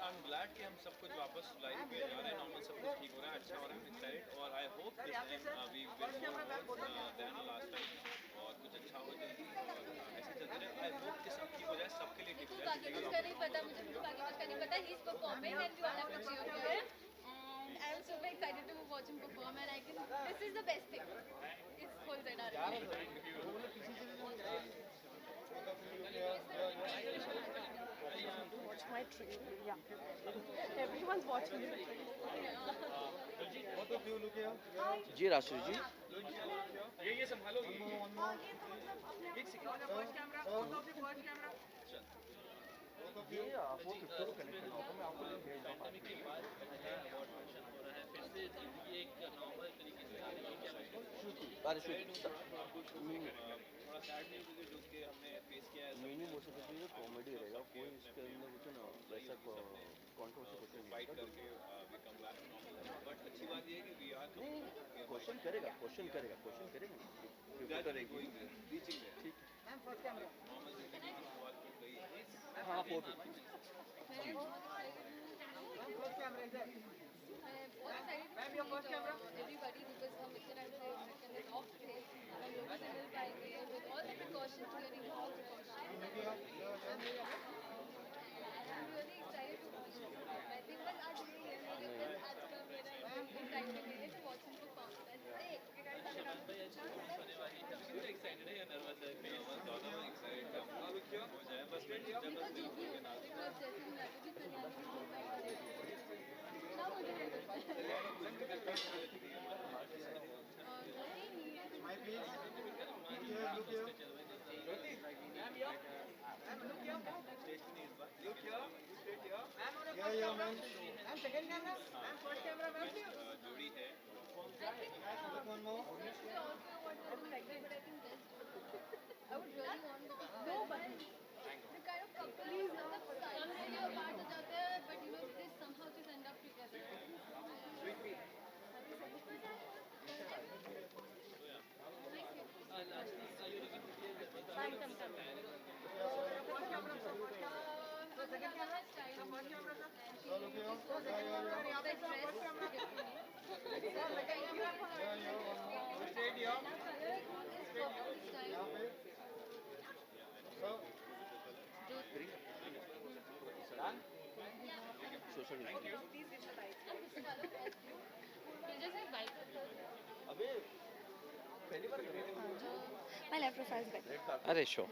I'm glad कि हम सब कुछ वापस लाइफ पे जा रहे हैं, नॉर्मल सब कुछ ठीक हो रहा है, अच्छा हो रहा है, एक्साइटेड। और I hope this time we win more awards than last time और कुछ अच्छा हो जल्दी और ऐसे चलते रहे। आई होप कि सब ठीक हो जाए, सबके लिए ठीक हो जाए, जिंदगी मुझे नहीं वापस पता, नॉर्मल हो मुझे जाए। बाकी कुछ का नहीं पता. He's performing and we all have to cheer for him. And I am super excited to watch him perform and I can. This is the best thing. Is whole ZRL. Thank you. Watch my trailer. Yeah. Everyone's watching it. जी राशि जी। ये संभालो एक ये 450 को connect करना होगा, मैं आपको लिंक भेज रहा हूँ बाद में। अरे थोड़ा सैड न्यूज़ है जो कि हमने फेस किया है मीनू मोशन करके ये कॉमेडी रहेगा, कोई इसके अंदर कुछ ना वैसा कॉन्ट्रोवर्सी कुछ नहीं फाइट होगा। करके we come back normal. But अच्छी बात ये है कि वी आर नहीं क्वेश्चन करेगा दैट गोइंग रीचिंग देयर। ठीक नॉर्मल जिंदगी की शुरुआत हो गई है। है। हाँ 450। Ma'am, your first camera. Everybody, because हम इतने टाइम से off थे, हम लोगों से मिल पाएंगे with all the precautions, clearing all precautions. I'm really excited to watch him. मैं दिन भर आज यही है, मेरे दिन आज का मेरा excitement है to watch him perform. That's it. You guys are excited है या नर्वस है? नर्वस दोनों एक्साइटेड है। अब क्या हो जाए बस जब दिल खोल के नाच। जोड़ी है I would really want no, but the kind of couple is some say you're apart हो जाते हैं, but you know they somehow just end up together. Social अबे पहली बार कर रहे हो? My left profile is better. अरे show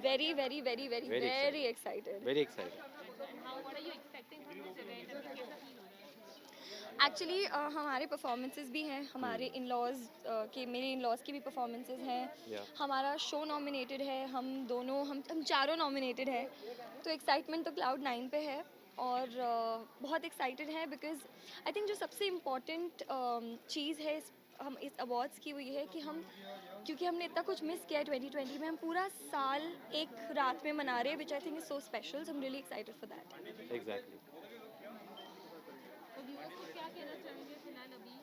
Very, very, very, very, Very very excited. Very excited. Actually हमारे परफॉर्मेंसेस भी हैं, हमारे इन-लॉज़ के, मेरे इन-लॉज़ की भी परफॉर्मेंसेस हैं। Yeah. हमारा शो नॉमिनेटेड है, हम चारों नॉमिनेटेड हैं, तो एक्साइटमेंट तो क्लाउड 9 पे है और बहुत एक्साइटेड है बिकॉज़ आई थिंक जो सबसे इम्पॉर्टेंट चीज़ है हम इस अवार्ड्स की वो ये है कि हम, क्योंकि हमने इतना कुछ मिस किया है 2020 में, हम पूरा साल एक रात में मना रहे हैं, which I think is so special, so I am really excited for that. Exactly. तो व्यूअर्स को क्या कहना चाहेंगे फिलहाल अभी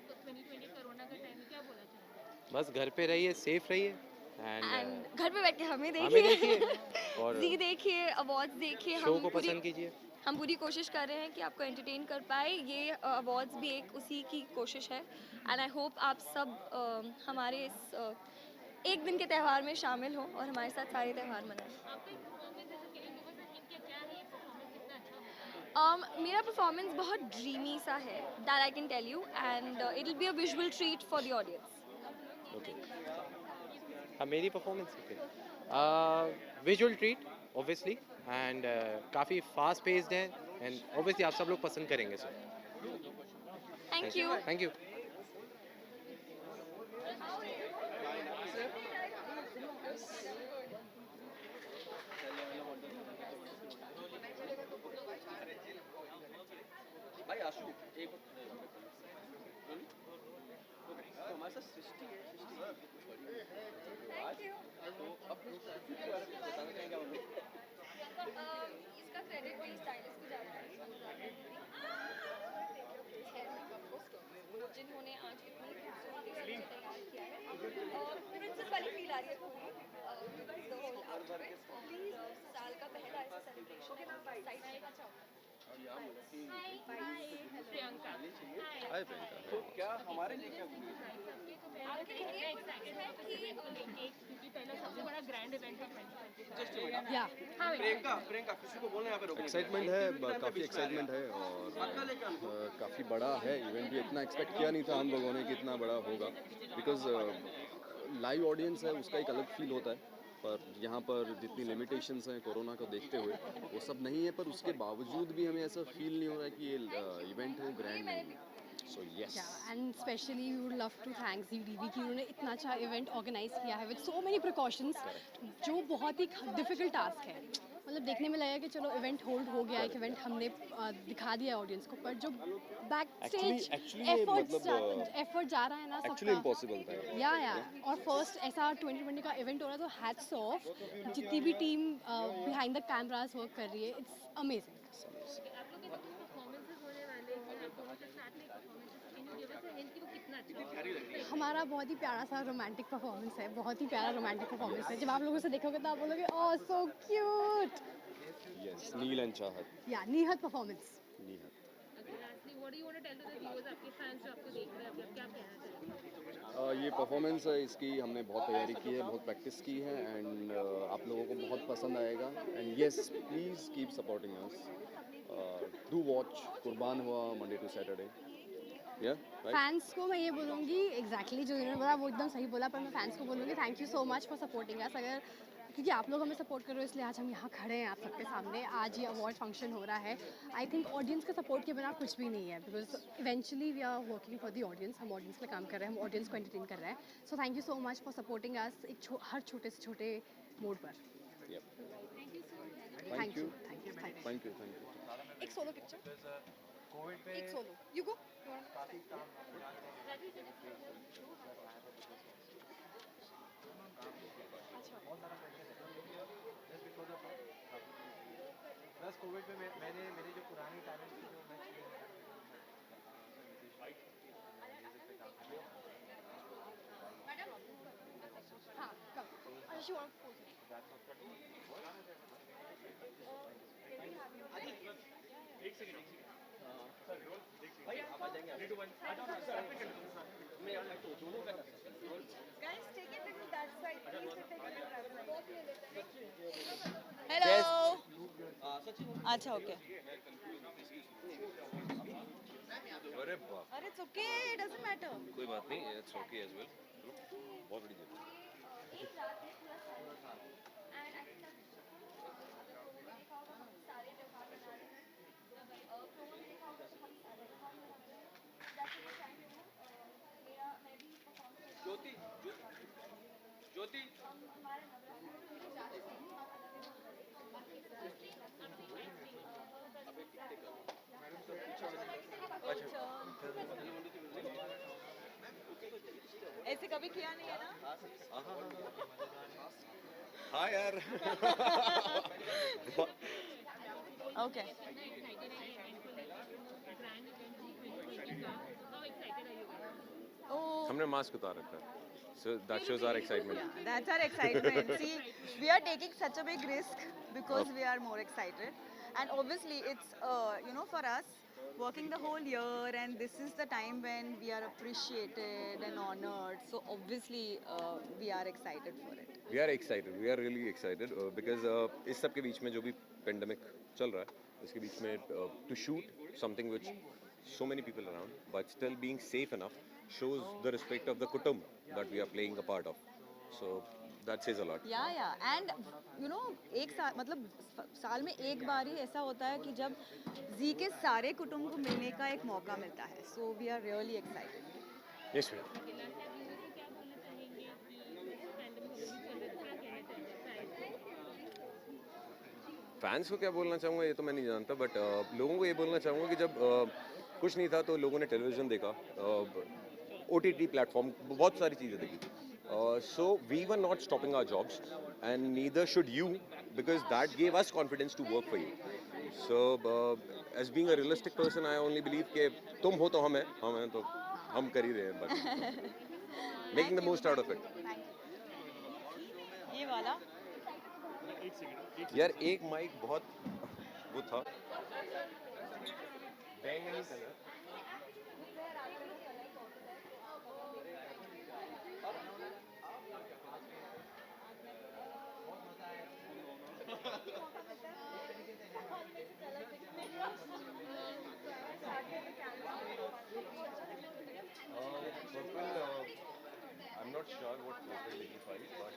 तो 2020 कोरोना का टाइम है, क्या बोलना चाहेंगे? बस घर पे रहिए, सेफ रहिए एंड घर पे बैठ के हमें हमें देखिए, देखिए और जी देखिए, अवार्ड्स देखिए, शो को पसंद कीजिए। हम पूरी कोशिश कर रहे हैं कि आपको एंटरटेन कर पाए, ये अवार्ड्स भी एक उसी की कोशिश है एंड आई होप आप सब हमारे इस एक दिन के त्यौहार में शामिल हों और हमारे साथ सारे त्यौहार मनाएं। आपका परफॉर्मेंस जैसे कि लोगों से क्या है, ये परफॉर्मेंस कितना अच्छा होगा? मेरा परफॉर्मेंस बहुत ड्रीमी सा है, that I can tell you, and it will be a visual treat for the audience. Okay हाँ मेरी performance visual treat obviously and काफ़ी फास्ट पेस्ड है एंड ऑब्वियसली आप सब लोग पसंद करेंगे sir. Thank you. Thank you. भाई आशु एक तो हमारे साथ सृष्टि है, थैंक यू। अब बताना चाहेंगे आप? इसका क्रेडिट भी स्टाइलिस्ट को जाता है, जिन्होंने आज इतनी खूबसूरती से मुझे तैयार किया है और प्रिंसेस वाली फील आ रही है पूरी। the whole outfit. Please, साल का पहला ऐसा celebration है. प्रियंका. हाय प्रियंका। तो क्या हमारे लिए क्या आपके लिए कुछ है कि प्रियंका किसी को बोलने यहाँ पे रोकने एक्साइटमेंट है, काफ़ी एक्साइटमेंट है और काफ़ी बड़ा है इवेंट भी। इतना एक्सपेक्ट किया नहीं था हम लोगों ने कि इतना बड़ा होगा, बिकॉज लाइव ऑडियंस है उसका एक अलग फील होता है। पर यहाँ पर जितनी लिमिटेशंस हैं कोरोना को देखते हुए वो सब नहीं है, पर उसके बावजूद भी हमें ऐसा फील नहीं हो रहा है कि ये इवेंट हो ग्रैंड नहीं। So yes, and specially we would love to thank ZeeTV कि उन्होंने इतना अच्छा इवेंट ऑर्गेनाइज किया है विद सो मेनी प्रिकॉशंस, जो बहुत ही डिफिकल्ट टास्क है। मतलब देखने में लगा कि चलो इवेंट होल्ड हो गया, एक इवेंट हमने दिखा दिया ऑडियंस को, पर जो बैक स्टेज एफर्ट जा रहा है ना एक्चुअली सबका, इम्पॉसिबल था। या और फर्स्ट ऐसा 2020 का इवेंट हो रहा है, तो हैट्स ऑफ जितनी भी team behind the cameras work कर रही है, इट्स अमेजिंग। हमारा बहुत ही प्यारा सा रोमांटिक परफॉर्मेंस है, बहुत ही प्यारा रोमांटिक परफॉर्मेंस है। जब आप लोगों से देखोगे तो आप बोलोगे oh so cute. Yes, Neel and Chahat. या निहत परफॉर्मेंस। नीहत। ये परफॉर्मेंस है इसकी, हमने बहुत तैयारी की है, बहुत प्रैक्टिस की है, एंड आप लोगों को बहुत पसंद आएगा। And yes, please keep supporting us. Do watch कुर्बान हुआ मंडे टू सैटरडे। फैंस को मैं ये बोलूँगी एग्जैक्टली जो इन्होंने बोला वो एकदम सही बोला, पर मैं फैंस को बोलूँगी thank you so much for supporting अस। अगर क्योंकि आप लोग हमें सपोर्ट कर रहे हो इसलिए आज हम यहाँ खड़े हैं आप सबके सामने, आज ये अवार्ड फंक्शन हो रहा है। आई थिंक ऑडियंस के सपोर्ट के बिना कुछ भी नहीं है, because eventually we are working for the audience. हम ऑडियंस के लिए काम कर रहे हैं, हम ऑडियंस को एंटरटेन कर रहे हैं। So thank you so much for supporting us हर छोटे से छोटे मोड पर। Thank you. एक सोलो पिक्चर, एक solo, you go. Plus Covid में मैंने मेरे जो पुरानी टैलेंट थी जो मैं हाँ कब अच्छा you want to pose? Guys, take it little that side. Please take it little that side. Hello. अच्छा ओके। अरे बाप, अरे it's okay, it doesn't matter. कोई बात नहीं, इट्स ओके एज वेल। बहुत बड़ी जगह। ज्योति ज्योति ऐसे कभी किया नहीं है ना? हाँ यार। ओके। हमने मास्क उतार रखा है, so that shows our excitement. That's our excitement. See, we are taking such a big risk because we are more excited, and obviously it's for us working the whole year, and this is the time when we are appreciated and honored. So obviously we are excited for it. We are excited. We are really excited because इस सब के बीच में जो भी pandemic चल रहा है, इसके बीच में to shoot something which so many people around, but still being safe enough shows the respect of the kutum that we are playing a part of. So that says a lot. Yeah, and एक साल मतलब साल में एक बार ही ऐसा होता है कि जब जी के सारे कुटुंब को मिलने का एक मौका मिलता है. So we are really excited. Yes, ma'am. Fans को क्या बोलना चाहूँगा ये तो मैं नहीं जानता, बट लोगों को ये बोलना चाहूँगा कि जब कुछ नहीं था तो लोगों ने टेलीविज़न देखा, OTT प्लेटफॉर्म, बहुत सारी चीज़ें देखी. So we were not stopping our jobs, and neither should you, because that gave us confidence to work for you. So as being a realistic person, I only believe कि तुम हो तो हम हैं तो हम कर ही रहे हैं, but making the most out of it. Thank you. ये वाला यार एक माइक बहुत वो था बैंगनी colour I'm not sure what purple signifies, but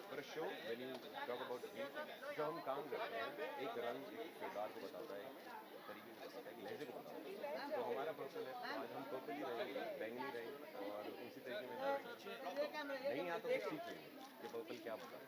for a show, when you talk about theme, जो हम काम करते हैं, एक रंग एक किरदार को बताता है, एक तरीके को बताता है, एक लहजे को बताता है। तो हमारा पर्पल है, आज हम पर्पल ही रहेंगे, बैंगनी रहेंगे और उसी तरीके में नहीं आता तो सीख लेंगे कि पर्पल क्या बताता है।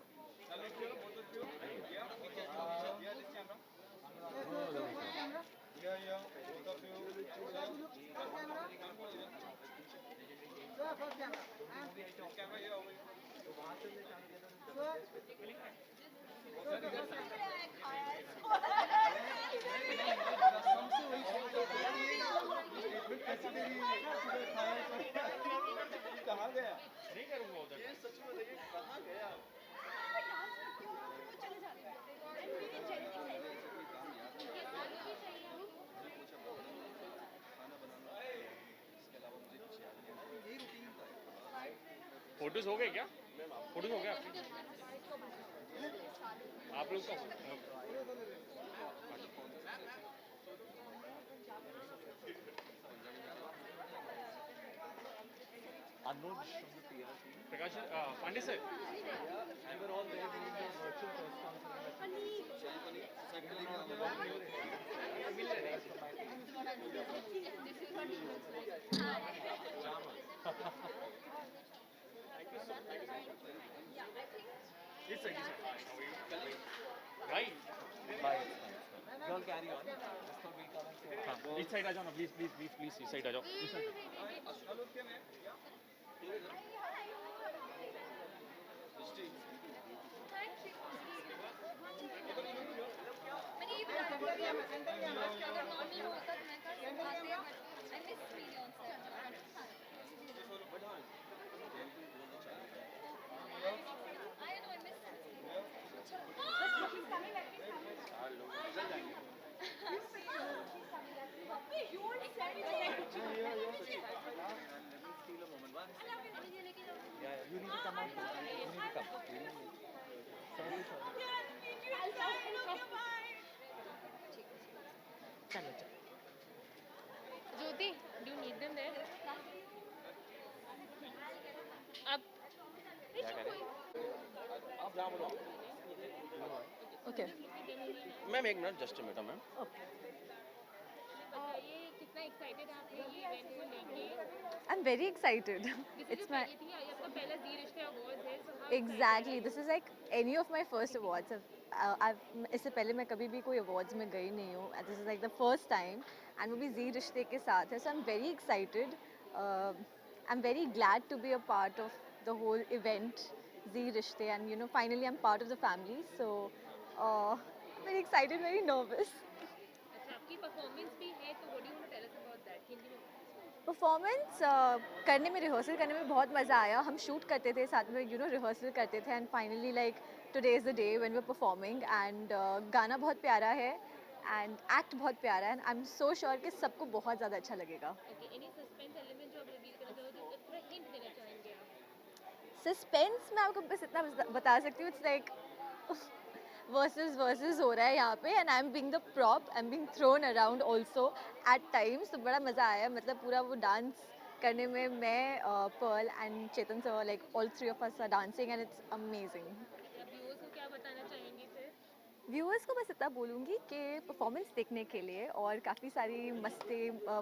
कहाँ गया? नहीं करूँगा उधर। फोटोज हो गए क्या? फोटोज हो गया आपके? आप लोग का? प्रकाश पांडे सर इस साइड आ जाओ ना प्लीज प्लीज प्लीज प्लीज इस साइड आ जाओ मैंने ये बता दिया अगर नॉर्मल होता तो मैं कर सकती I miss video on set I know I miss Jyoti, do you need them there? अब Okay. मैम एक मिनट जस्ट मिनट मैम बताइए कितना एक्साइटेड आप ये इवेंट को लेके? I'm very excited. It's my ये थी आपका पहला जी रिश्ते अवार्ड्स है, so how exactly. This is like any of my first awards. इससे पहले मैं कभी भी कोई awards में गई नहीं हूँ. This is like the first time, and वो भी जी रिश्ते के साथ है. So I'm very excited. I'm very glad to be a part of the whole event, जी रिश्ते, and you know finally I'm part of the family. So very excited, very nervous. अच्छा आपकी performance भी है तो what do you want to tell us about that? Hindi में performance करने में rehearsal करने में बहुत मज़ा आया. हम शूट करते थे साथ में, यू नो रिहर्सल करते थे, and finally like today is the day when we are performing. And गाना बहुत प्यारा है एंड एक्ट बहुत प्यारा है, and I am so sure कि सबको बहुत ज़्यादा अच्छा लगेगा. ओके एनी सस्पेंस एलिमेंट जो आप रिवील करना चाहोगे, जो थोड़ा हिंट देना चाहेंगे आप? सस्पेंस मैं आपको बस इतना बता सकती हूँ, इट्स लाइक वर्सेस हो रहा है यहाँ पे, and I am being the prop, I am being throne around also eight times. तो बड़ा मज़ा आया, मतलब पूरा वो डांस करने में मैं, Pearl and Chetan sir, like all three of us are dancing and it's amazing. आप व्यूअर्स को क्या बताना चाहेंगे फिर? व्यूअर्स को बस इतना बोलूँगी कि परफॉर्मेंस देखने के लिए और काफ़ी सारी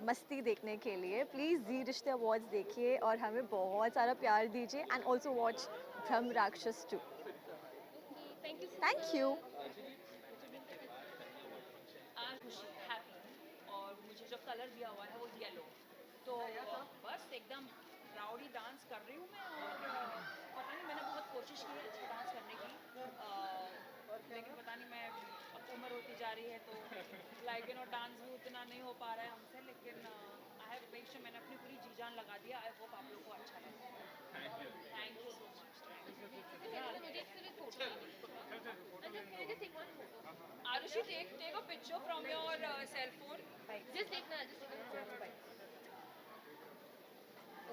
मस्ती देखने के लिए प्लीज़ जी रिश्ते अवार्ड्स देखिए और हमें बहुत सारा प्यार दीजिए, एंड ऑल्सो वॉच ब्रह्म राक्षस 2. Thank you. आज खुशी हैप्पी, और मुझे जो कलर दिया हुआ है वो येलो, तो बस एकदम राउडी डांस कर रही हूँ मैं. और पता नहीं, मैंने बहुत कोशिश की है अच्छा डांस करने की, लेकिन पता नहीं मैं अब उम्र होती जा रही है तो लाइक यू नो डांस भी उतना नहीं हो पा रहा है हमसे, लेकिन आई हैव मेक श्योर मैंने अपनी पूरी जी जान लगा दिया. आई होप आप लोगों को अच्छा लगे. Thank you so much. मुझे सिर्फ take a picture from your cell phone. Just take na, just take a picture of bike.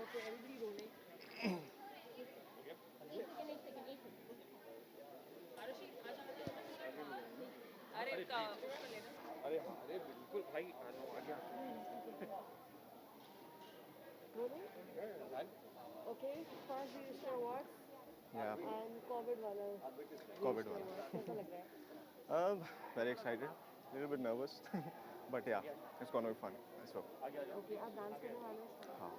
Okay, everybody rolling. एक second. आरुषि, अरे उसको लेना. अरे हाँ, अरे बिल्कुल भाई, आ जाओ आगे. Okay, first you share awards Yeah, and COVID वाला. COVID वाला. कैसा लग रहा है? Very excited, little bit nervous, but yeah, it's gonna be fun. So Okay, आप डांस करने वाले हो? हाँ,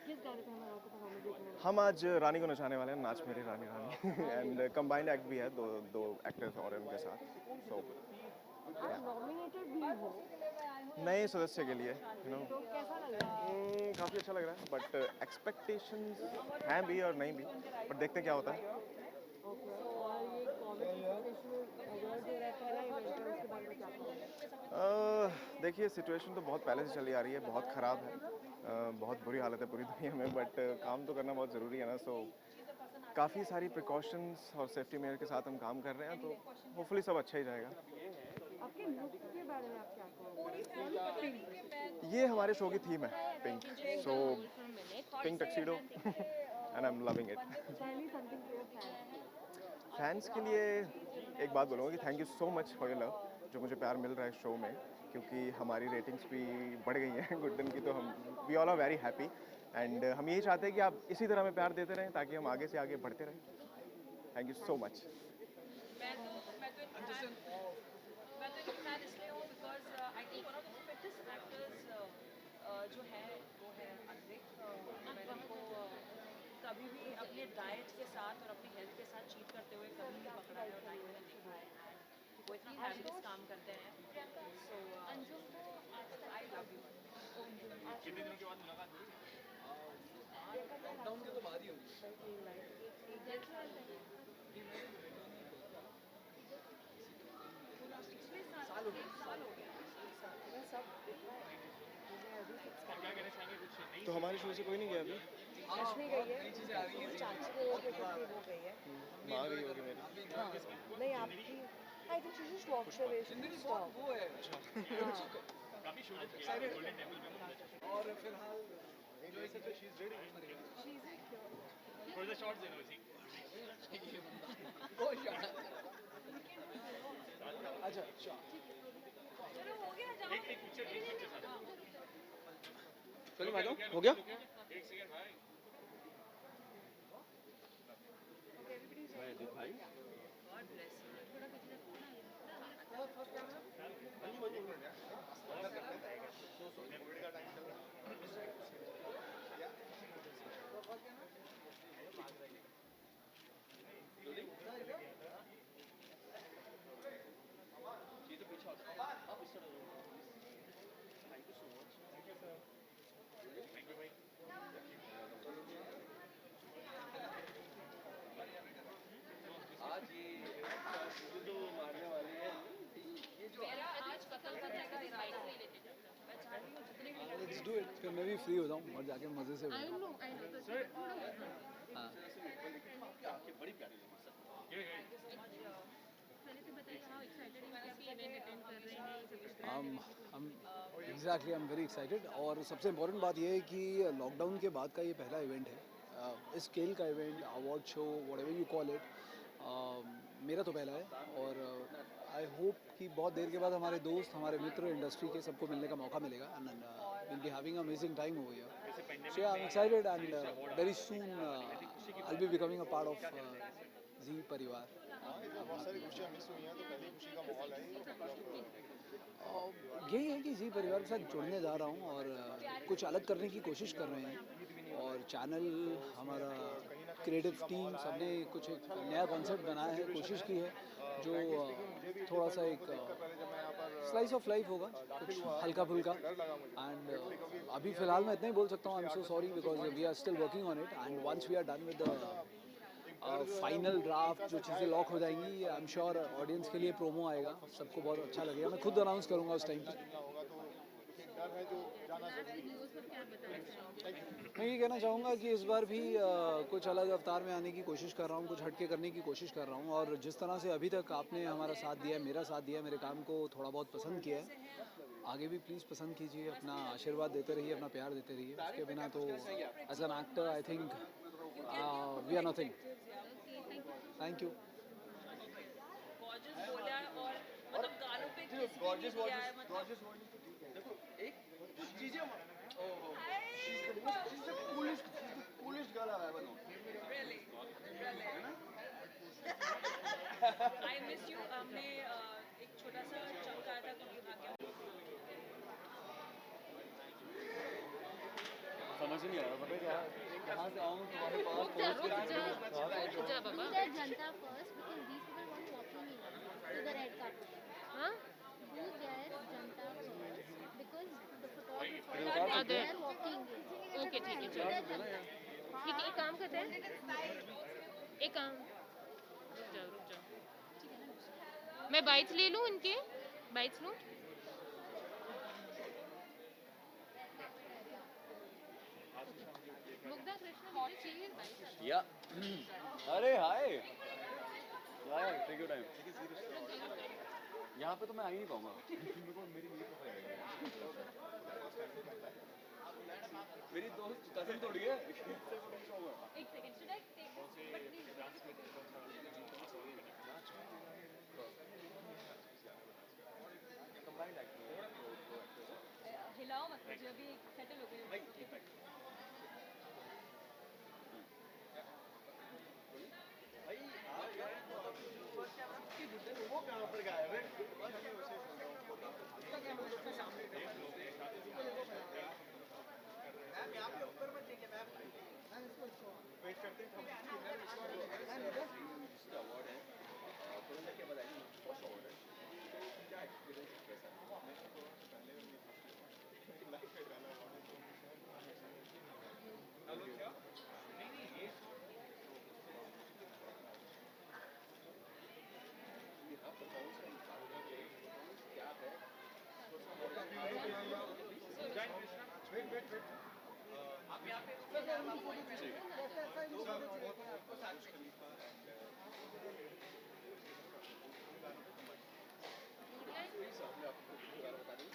किस गाने पे हम आपको परफॉर्मेंस देखने वाले हम आज रानी को नचाने वाले हैं, नाच मेरी रानी रानी एंड कंबाइंड एक्ट भी है, दो एक्टर्स और हैं उनके साथ. So हैं? आप नॉमिनेटेड भी हो, नए सदस्य के लिए यू नो तो कैसा लग रहा है? काफ़ी अच्छा लग रहा है, बट एक्सपेक्टेशंस हैं भी और नहीं भी, बट देखते हैं क्या होता है. Okay, और ये कोविड की सिचुएशन में अवार्ड हो रहा है, पहला इवेंट है, उसके बारे में क्या कहोगे? देखिए सिचुएशन तो बहुत पहले से चली आ रही है, बहुत ख़राब है, बहुत बुरी हालत है पूरी दुनिया में, बट काम तो करना बहुत ज़रूरी है ना. सो काफ़ी सारी प्रिकॉशंस और सेफ्टी मेयर के साथ हम काम कर रहे हैं, तो होपफुली सब अच्छा ही जाएगा. आपके लुक के बारे में आप क्या कहोगे? ये हमारे शो की थीम है, pink. So pink tuxedo and I am loving it. Tell me something to your fans. Fans के लिए एक बात बोलूँगा कि thank you so much for your love, जो मुझे प्यार मिल रहा है शो में, क्योंकि हमारी रेटिंग्स भी बढ़ गई हैं गुड्डन की, तो हम we all are very happy and हम यही चाहते हैं कि आप इसी तरह हमें प्यार देते रहें ताकि हम आगे से आगे बढ़ते रहें. Thank you so much. मैं तो इनकी फैन इसलिए हूँ because I think one of the fittest actors जो है वो है अद्विक. मैंने उनको कभी भी अपने डाइट के साथ और अपनी हेल्थ के साथ चीट करते हुए कभी नहीं पकड़ा है और ना ही मैंने देखा है. वो इतना हैबिलिस काम करते हैं. So I love you. कितने दिनों के बाद मुलाकात हुई? लॉकडाउन के तो बाद ही होगी. साल हो गया. क्या कहना चाहेंगे? कुछ नहीं तो हमारे शो से कोई नहीं गया अभी? रश्मि गई है, चाची के लोगों की छुट्टी हो गई है. माँ गई होगी मेरी. नहीं आपकी, I think she just walks away, she stop. वो है. काफी शूट किया है गोल्डन टेम्पल में. और फिलहाल जो इसे तो she is ready. For the shots you know see. Oh shot. अच्छा शॉट. चलो हो गया, जाओ. एक पिक्चर चलो आ जाओ, हो गया. एक सेकंड भाई. भाई God bless you. आज ये मारने वाली है. मेरा आज कतल का जाएगा बाइक से ही लेके जाऊंगा. मैं चाह रही हूँ जितने भी लेट्स डू इट. फिर मैं भी फ्री हो जाऊँ और जाके मजे से. आई नो हाँ. आपकी बड़ी प्यारी लगी सर. पहले तो बताइए हाउ एक्साइटेड यू आर कि इवेंट अटेंड कर रहे हैं. Exactly I am very excited. और सबसे इम्पोर्टेंट बात यह है कि लॉकडाउन के बाद का ये पहला इवेंट है, इस स्केल का event, award show, whatever you call it. मेरा तो पहला है और आई होप कि बहुत देर के बाद हमारे दोस्त, हमारे मित्र, इंडस्ट्री के सबको मिलने का मौका मिलेगा and will be having amazing time over here. So I am excited and very soon I will be becoming a part of Zee परिवार. बहुत सारी खुशियाँ मिस हुई हैं, तो पहली खुशी का माहौल है. यही है कि जी परिवार के साथ जुड़ने जा रहा हूँ और कुछ अलग करने की कोशिश कर रहे हैं. और चैनल, हमारा क्रिएटिव टीम, सबने कुछ एक नया कॉन्सेप्ट बनाया है, कोशिश की है जो थोड़ा सा एक स्लाइस ऑफ लाइफ होगा, कुछ हल्का फुल्का. एंड अभी फ़िलहाल मैं इतना ही बोल सकता हूँ, I am so sorry because we are still working on it and once we are done with the final draft, जो चीज़ें लॉक हो जाएंगी, आई एम श्योर ऑडियंस के लिए प्रोमो आएगा, सबको बहुत अच्छा लगेगा. मैं खुद अनाउंस करूँगा उस टाइम पर. मैं ये कहना चाहूँगा कि इस बार भी कुछ अलग अवतार में आने की कोशिश कर रहा हूँ, कुछ हटके करने की कोशिश कर रहा हूँ। और जिस तरह से अभी तक आपने हमारा साथ दिया है, मेरा साथ दिया है, मेरे काम को थोड़ा बहुत पसंद किया है, आगे भी प्लीज़ पसंद कीजिए, अपना आशीर्वाद देते रहिए, अपना प्यार देते रहिए। उसके बिना तो as an actor I think we are nothing. Thank you. Gorgeous बोला और मतलब गालों पे किस भी नहीं दिया है मतलब देखो एक चीजें coolest girl I ever known. I miss you. हमने एक छोटा सा चंक आया था क्योंकि भाग्य समझ नहीं आ रहा पता क्या कहाँ से आऊँ तुम्हारे पास रुक जा बाबा। जनता first because these people want to walk me to the red carpet. हाँ? Do their Janata first because the photographers are there walking. Okay ठीक है चलो। ठीक है एक काम करते हैं। एक काम। रुक जाओ। मैं बाइट्स ले लूँ इनके? बाइट्स लूँ? मुग्धा कृष्ण मुझे चाहिए बाइट्स। या अरे हाय यार टेक योर टाइम। यहाँ पे तो मैं आ ही नहीं पाऊंगा। मेरी दोस्त कजिन तोड़ गया। एक second should I take but please हिलाओ मत मुझे अभी सेटल हो गए। वो कहाँ पर गायब है? मैम यहाँ पे ऊपर मत देखिए मैम। वेट करते हैं अवार्ड है कोरोना के बाद फर्स्ट अवार्ड है। क्या एक्सपीरियंस कैसा? आप यहाँ पे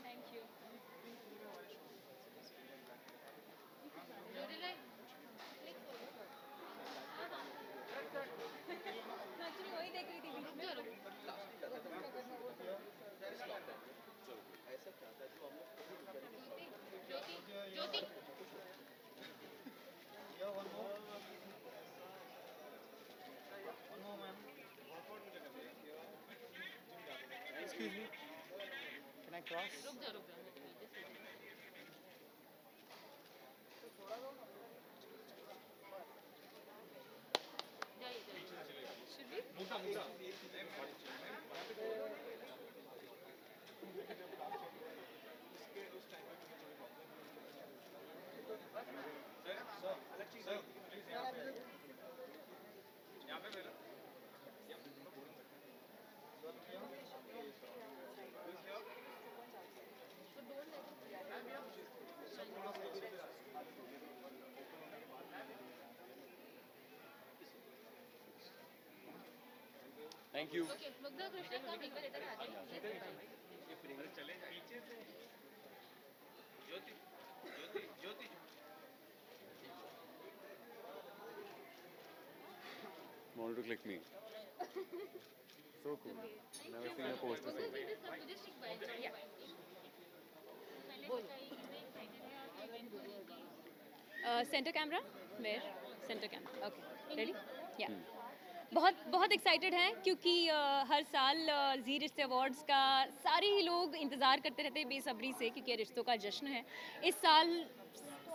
Thank you. एक्चुअली वही देख रही थी बीच में। ज्योति Excuse me. Can I cross? रुक जा thank you. Okay Mugdha Krishna का एक बार इधर आ जाइए। चले पीछे से ज्योति ज्योति ज्योति Want to click me? So cool. Never seen a poster so big. मुझे सिर्फ बाइट चाहिए। Centre camera where centre camera okay ready या बहुत बहुत एक्साइटेड हैं क्योंकि हर साल जी रिश्ते अवार्ड्स का सारे ही लोग इंतज़ार करते रहते हैं बेसब्री से क्योंकि ये रिश्तों का जश्न है। इस साल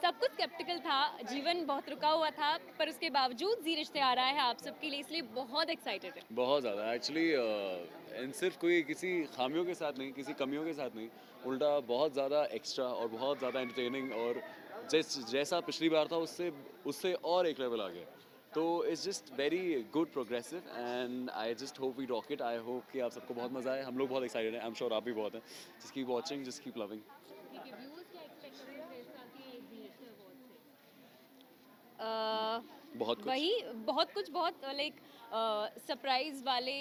सब कुछ स्केप्टिकल था, जीवन बहुत रुका हुआ था, पर उसके बावजूद जी रिश्ते आ रहा है आप सबके लिए, इसलिए बहुत एक्साइटेड है। बहुत ज़्यादा एक्चुअली सिर्फ कोई किसी खामियों के साथ नहीं, किसी कमियों के साथ नहीं, उल्टा बहुत ज़्यादा एक्स्ट्रा और बहुत ज़्यादा एंटरटेनिंग और जैसा पिछली बार था उससे और एक लेवल आ गया। तो it's just very good progressive and I just hope we rock it. I hope कि आप सबको बहुत मज़ा आए, हम लोग बहुत एक्साइटेड हैं, आई एम श्योर आप भी बहुत हैं। Just keep watching, just keep loving. Views बहुत कुछ वही बहुत कुछ, बहुत लाइक सरप्राइज वाले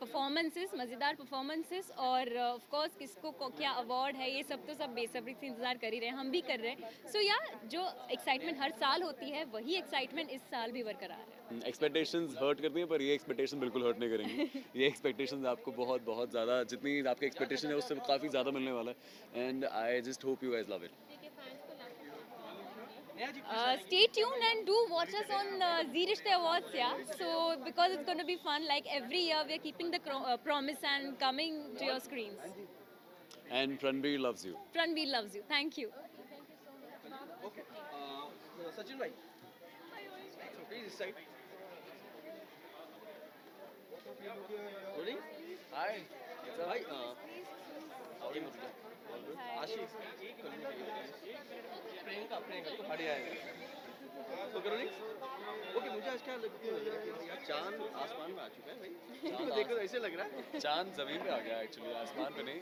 परफॉर्मेंसेस, मज़ेदार परफॉर्मेंसेस, और ऑफ कोर्स किसको क्या अवार्ड है, ये सब तो सब बेसब्री से इंतज़ार कर ही रहे हैं, हम भी कर रहे हैं. सो या जो एक्साइटमेंट हर साल होती है वही एक्साइटमेंट इस साल भी बरकरार है. एक्सपेक्टेशंस हर्ट करती हैं, पर ये एक्सपेक्टेशन बिल्कुल हर्ट नहीं करेंगी. ये एक्सपेक्टेशंस आपको बहुत बहुत ज़्यादा, जितनी आपकी एक्सपेक्टेशन है उससे काफ़ी ज़्यादा मिलने वाला है. And I just hope you guys love it. Stay tuned and do watch us on Zee Rishte Awards, yeah. So because it's going to be fun, like every year we are keeping the promise and coming to your screens. And Pranveer loves you. Pranveer loves you. Thank you. Okay. Sachin bhai. So please this side. Rolling. Hi. Hi. How are you? आशीष. प्रियंका तो बढ़िया है. तो करो नहीं. Okay, मुझे आज क्या लग रहा है कि यार चांद आसमान में आ चुका है भाई. चांद देखो ऐसे लग रहा है. चांद ज़मीन पे आ गया एक्चुअली, आसमान पे नहीं.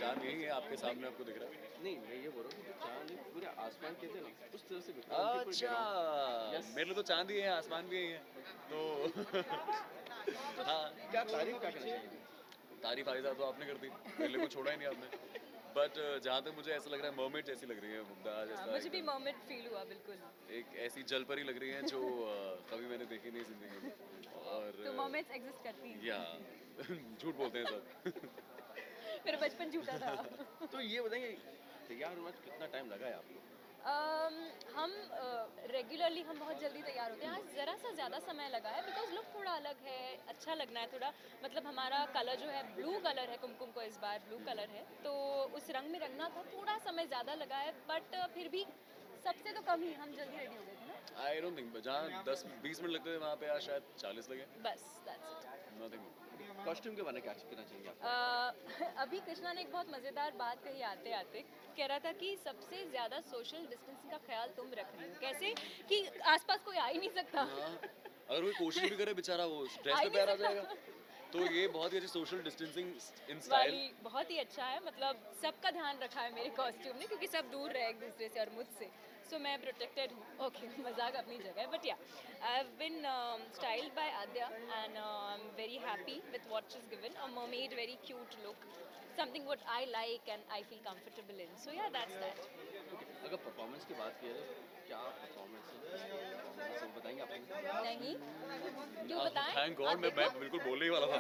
चांद यही है आपके सामने, आपको दिख रहा है. नहीं, मैं ये बोल रहा हूँ कि चांद पूरे आसमान के थे ना, उस तरह से. अच्छा, मेरे लिए तो चांद ही है, आसमान भी यही है. तो हाँ, क्या तारीफ क्या करना चाहिए? तारीफ आयजा तो आपने कर दी, मेरे लिए को छोड़ा ही नहीं आपने. बट जहाँ तक मुझे ऐसा लग रहा है, मर्मेड जैसी लग रही है मुग्धा जैसा. मुझे भी मर्मेड फील हुआ बिल्कुल. एक ऐसी जल परी लग रही है जो कभी मैंने देखी नहीं जिंदगी में. और तो मर्मेड्स एग्जिस्ट करती हैं. या झूठ बोलते हैं सब. मेरा बचपन झूठा था. तो ये बताइए तैयार होने में कितना टाइम लगा है आपको? हम रेगुलरली हम बहुत जल्दी तैयार होते हैं. आज ज़रा सा ज़्यादा समय लगा है बिकॉज लुक थोड़ा अलग है, अच्छा लगना है थोड़ा. मतलब हमारा कलर जो है ब्लू कलर है, कुमकुम को इस बार ब्लू कलर है, तो उस रंग में रंगना था. थोड़ा समय ज़्यादा लगा है, बट फिर भी सबसे तो कम ही हम जल्दी रेडी हो गए थे ना. आई डोंट थिंक जहाँ 10-20 मिनट लगते थे वहाँ पे आज शायद 40 लगे. बस दैट्स इट. नथिंग. कॉस्ट्यूम के बारे में क्या कहना चाहेंगे आप? अभी कृष्णा ने एक बहुत मज़ेदार बात कही आते आते. कह रहा था कि सबसे ज़्यादा सोशल डिस्टेंसिंग का ख्याल तुम रख रही हो. कैसे कि आसपास कोई आ ही नहीं सकता. अगर कोई कोशिश भी करे बेचारा वो ड्रेस पे पैर आ जाएगा. तो ये बहुत ही अच्छी सोशल डिस्टेंसिंग इन स्टाइल, बहुत ही अच्छा है. मतलब सबका ध्यान रखा है मेरे कॉस्ट्यूम ने, क्योंकि सब दूर रहे एक दूसरे से और मुझसे. सो मैं प्रोटेक्टेड हूँ. ओके, मजाक अपनी जगह है, बट या I have been styled by Aadya and I am very happy with what she is given. A mermaid, very cute look, something what I like and I feel comfortable in. So yeah, that's that. अगर performance की बात की जाए, क्या performance है बताएंगे आप? नहीं, क्यों बताएं? थैंक गॉड, मैं बिल्कुल बोलने ही वाला था.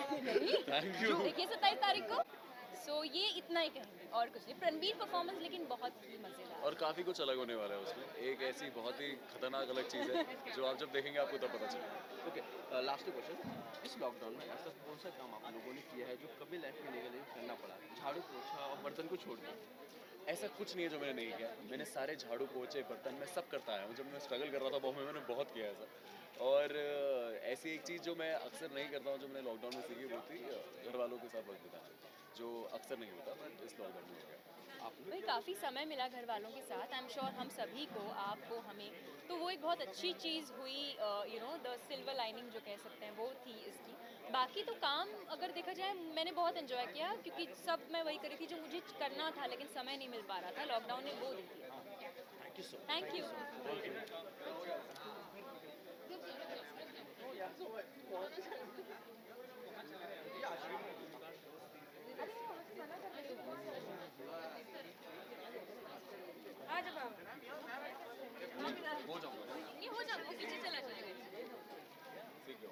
Thank you. देखिए 27 तारीख को. सो ये इतना ही कहेंगे और कुछ नहीं. रणबीर परफॉर्मेंस लेकिन बहुत ही मजेदार, और काफ़ी कुछ अलग होने वाला है उसमें. एक ऐसी बहुत ही खतरनाक अलग चीज़ है जो आप जब देखेंगे आपको तब पता चलेगा. Okay, last question. इस लॉकडाउन में ऐसा कौन सा काम आप लोगों ने किया है जो कभी लाइफ में नहीं करना पड़ा? झाड़ू पोछा और बर्तन को छोड़ के. ऐसा कुछ नहीं है जो मैंने नहीं किया. मैंने सारे झाड़ू पोछे बर्तन मैं सब करता आया हूँ. जब मैं स्ट्रगल कर रहा था बॉम्बे में, मैंने बहुत किया ऐसा. और ऐसी एक चीज़ जो मैं अक्सर नहीं करता हूँ, जो मैंने लॉकडाउन में सीखी, वो थी घर वालों के साथ वक्त बिताना, जो अक्सर नहीं होता, बट इस लॉकडाउन में हो गया. भाई काफ़ी समय मिला घर वालों के साथ. आई एम श्योर हम सभी को, आपको, हमें. तो वो एक बहुत अच्छी चीज़ हुई. You know the silver lining जो कह सकते हैं वो थी इसकी. बाकी तो काम अगर देखा जाए मैंने बहुत एंजॉय किया, क्योंकि सब मैं वही करी थी जो मुझे करना था, लेकिन समय नहीं मिल पा रहा था. लॉकडाउन ने वो दी थी. Thank you so thank you. हो जाऊँगा. ये हो जाऊँगा, वो पीछे चला जाएगा. ठीक है.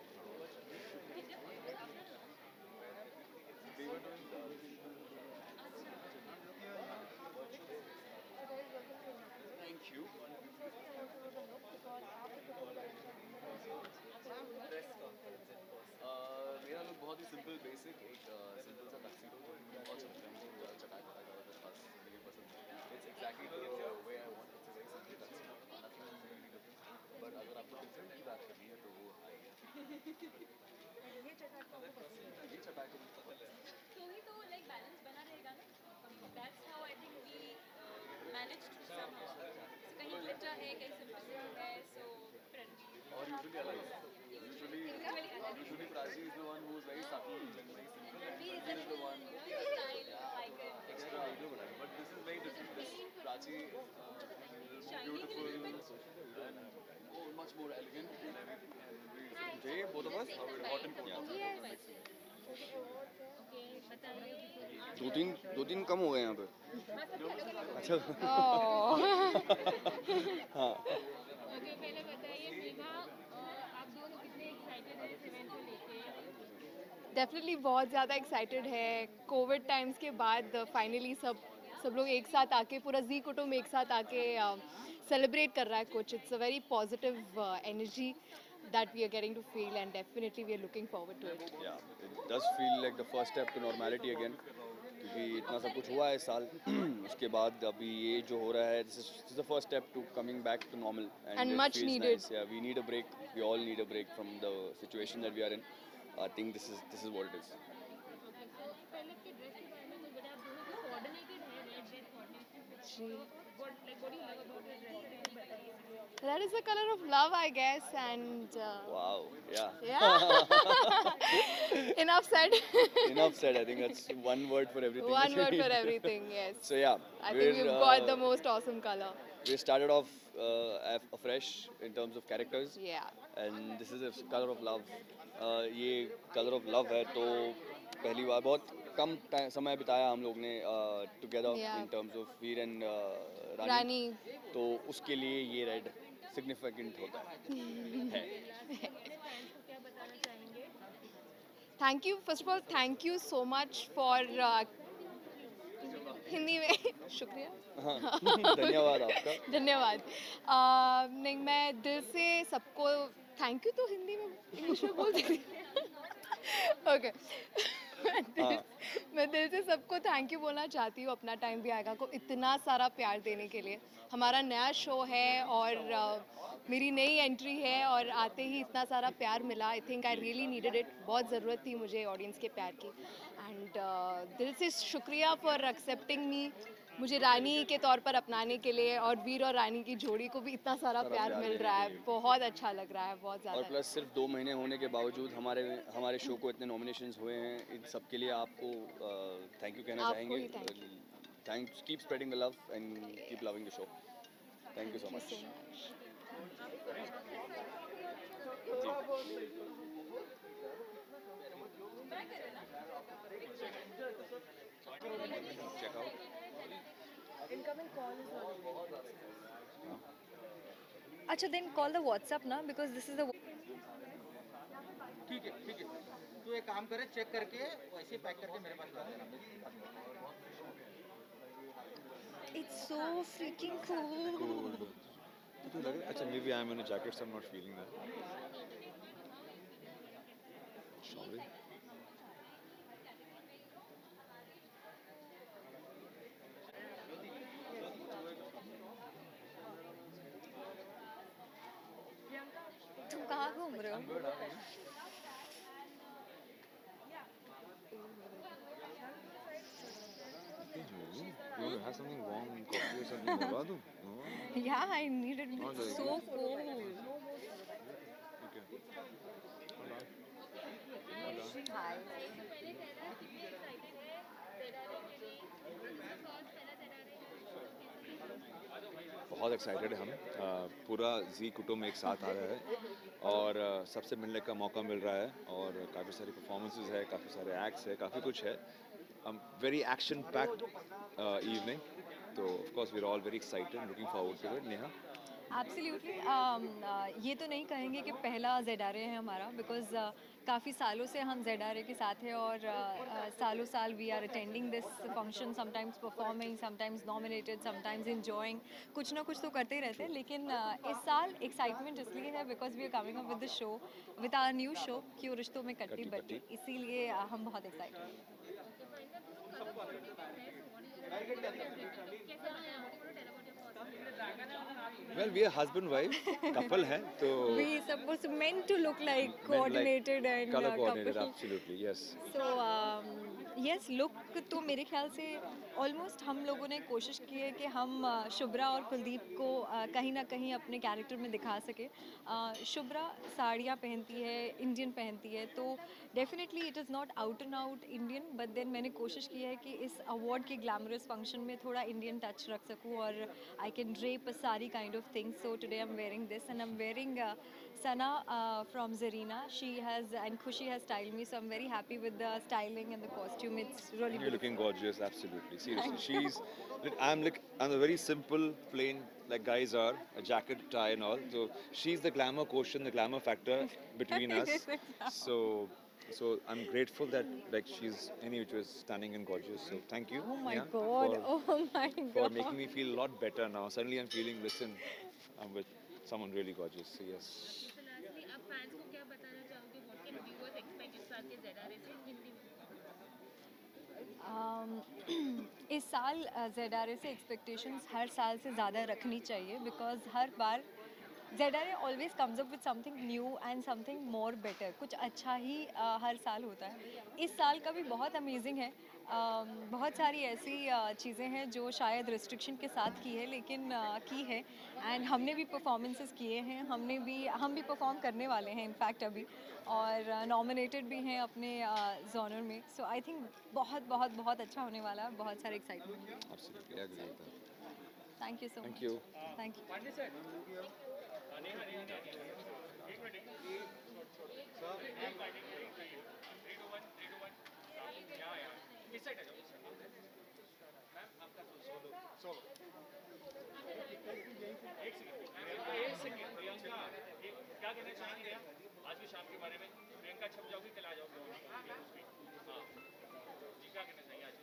Thank you. मेरा लुक बहुत ही सिंपल बेसिक, एक सिंपल सा टक्सीडो बहुत चलता है. मुझे चटाई पटाई ज़्यादा खास जिंदगी पसंद है. It's exactly the way I want. It's very simple tuxedo, nothing really different. But अगर आपको डिफरेंट की बात करनी है तो वो आई है. ये चटाई को मुझे पसंद है. तो ही तो लाइक बैलेंस बना रहेगा ना. That's how I think we manage to somehow. कहीं ग्लिटर है, कहीं सिंपल है. So friendly. और यूजुअली अलग. Usually Prachi is the one who is very subtle and very simple. Ranveer Ranveer is the one style icon. extra idea बनाया. But this is very different. This Prachi beautiful and much more elegant and everything. And they, both of us, hot and cold. दो तीन कम हो गए यहाँ पे अच्छा हाँ okay पहले बताइए विभा आप दोनों कितने एक्साइटेड हैं इस इवेंट को लेके डेफिनेटली बहुत ज़्यादा एक्साइटेड है कोविड टाइम्स के बाद फाइनली सब लोग एक साथ आके पूरा जी कुटुंब एक साथ आके सेलिब्रेट कर रहा है कुछ it's a very positive energy that we are getting to feel and definitely we are looking forward to it. Yeah, it does feel like the first step to normality again. क्योंकि इतना सब कुछ हुआ है इस साल उसके बाद अभी ये जो हो रहा है this is the first step to coming back to normal and it much feels needed. Nice. Yeah, we need a break. We all need a break from the situation that we are in. I think this is what it is. पहले के dress के बारे में कुछ बताइए आप दोनों coordinated हैं red dress coordinated ji what you love about your dress बताइए that is the color of love I guess and Wow, yeah. enough said. Enough said. I think that's one word for everything. One word for everything, yes. So yeah, I think we've got the most awesome color. We started off afresh in terms of characters. Yeah. And this is a color of love. ये color of love है तो पहली बार बहुत कम समय बिताया हम लोग ने together Yeah. in terms of Veer and रानी तो उसके लिए ये रेड सिग्निफिकेंट होता है thank you first of all thank you so much for Hindi में शुक्रिया धन्यवाद आपका धन्यवाद नहीं मैं दिल से सबको थैंक यू तो हिंदी में इंग्लिश में बोल देती ओके मैं दिल से सबको थैंक यू बोलना चाहती हूँ अपना टाइम भी आएगा को इतना सारा प्यार देने के लिए हमारा नया शो है और मेरी नई एंट्री है और आते ही इतना सारा प्यार मिला I think I really needed it बहुत ज़रूरत थी मुझे ऑडियंस के प्यार की एंड दिल से शुक्रिया फॉर एक्सेप्टिंग मी मुझे रानी के तौर पर अपनाने के लिए और वीर और रानी की जोड़ी को भी इतना सारा प्यार मिल रहा है बहुत अच्छा लग रहा है बहुत ज़्यादा और प्लस सिर्फ 2 महीने होने के बावजूद हमारे शो को इतने नॉमिनेशंस हुए हैं इन सब के लिए आपको थैंक यू कहना चाहेंगे thanks keep spreading the love and keep loving the show thank you so much Check out. Incoming call is on. अच्छा then call the WhatsApp ना because this is the ठीक है तू एक काम करे चेक करके वैसे पैक करके मेरे पास ला देना It's so freaking cool. तो लगे अच्छा maybe I'm in a jacket so I'm not feeling that. Sorry. तुम कहाँ घूम रहे हो? You want to have something warm, coffee or something? लगा दूँ? No? Yeah, I needed it. Oh, It's so cool. Okay. Hi. बहुत excited है हम पूरा जी कुटुंब एक साथ आ रहा है और सबसे मिलने का मौका मिल रहा है और काफ़ी सारी परफॉर्मेंसेस है काफ़ी सारे एक्ट्स है काफ़ी कुछ है वेरी एक्शन पैक्ड इवनिंग तो of course we are all very excited looking forward to it Neha Absolutely. ये तो नहीं कहेंगे कि पहला ZRA है हमारा बिकॉज काफ़ी सालों से हम ZRA के साथ हैं और सालों साल we are attending this function sometimes performing sometimes nominated sometimes enjoying कुछ ना कुछ तो करते ही रहते हैं लेकिन इस साल एक्साइटमेंट इसलिए है because we are coming up with the show with our new show क्यों रिश्तों में कट्टी बट्टी इसीलिए हम बहुत एक्साइटेड हैं well we are husband wife couple है तो we supposed meant to look like coordinated and color coordinated couple. absolutely yes So yes look तो मेरे ख्याल से ऑलमोस्ट हम लोगों ने कोशिश की है कि हम शुभ्रा और कुलदीप को कहीं ना कहीं अपने कैरेक्टर में दिखा सके शुभ्रा साड़ियाँ पहनती है इंडियन पहनती है तो definitely it is not out and out Indian but then मैंने कोशिश की है कि इस अवार्ड के ग्लैमरस फंक्शन में थोड़ा इंडियन टच रख सकूँ और I can drape a sari kind of thing. So today I'm wearing this, and I'm wearing Sana from Zarina. She has and Khushi has styled me, so I'm very happy with the styling and the costume. It's really You're looking beautiful. gorgeous, absolutely. Seriously, I'm a very simple, plain, like guys are, a jacket, tie, and all. So she's the glamour quotient, the glamour factor between us. So I'm grateful that like she's any which was stunning and gorgeous. So thank you, Oh my Neha, god! Oh my for god! making me feel a lot better now. Suddenly I'm feeling, listen, I'm with someone really gorgeous. So yes. So lastly, आप fans को क्या बताना चाहोगे? What can viewers expect इस साल के ZRA से हिंदी में? इस साल ZRA से एक्सपेक्टेशंस हर साल से ज़्यादा रखनी चाहिए, because her bar ZRA always comes up with something new and something more better. कुछ अच्छा ही हर साल होता है. इस साल का भी बहुत अमेजिंग है. बहुत सारी ऐसी चीज़ें हैं जो शायद रिस्ट्रिक्शन के साथ की है, लेकिन की है. एंड हमने भी परफॉर्मेंसेस किए हैं, हम भी परफॉर्म करने वाले हैं इनफैक्ट अभी, और नॉमिनेटेड भी हैं अपने जॉनर में. सो आई थिंक बहुत बहुत बहुत अच्छा होने वाला है. बहुत सारे excitement. Absolutely, I agree with that. Thank you so Thank much. you. Thank you. क्या कहना चाहेंगे आज की शाम के बारे में? प्रियंका छप जाओगी, कल आ जाओगे? हाँ जी, क्या कहना चाहिए आज?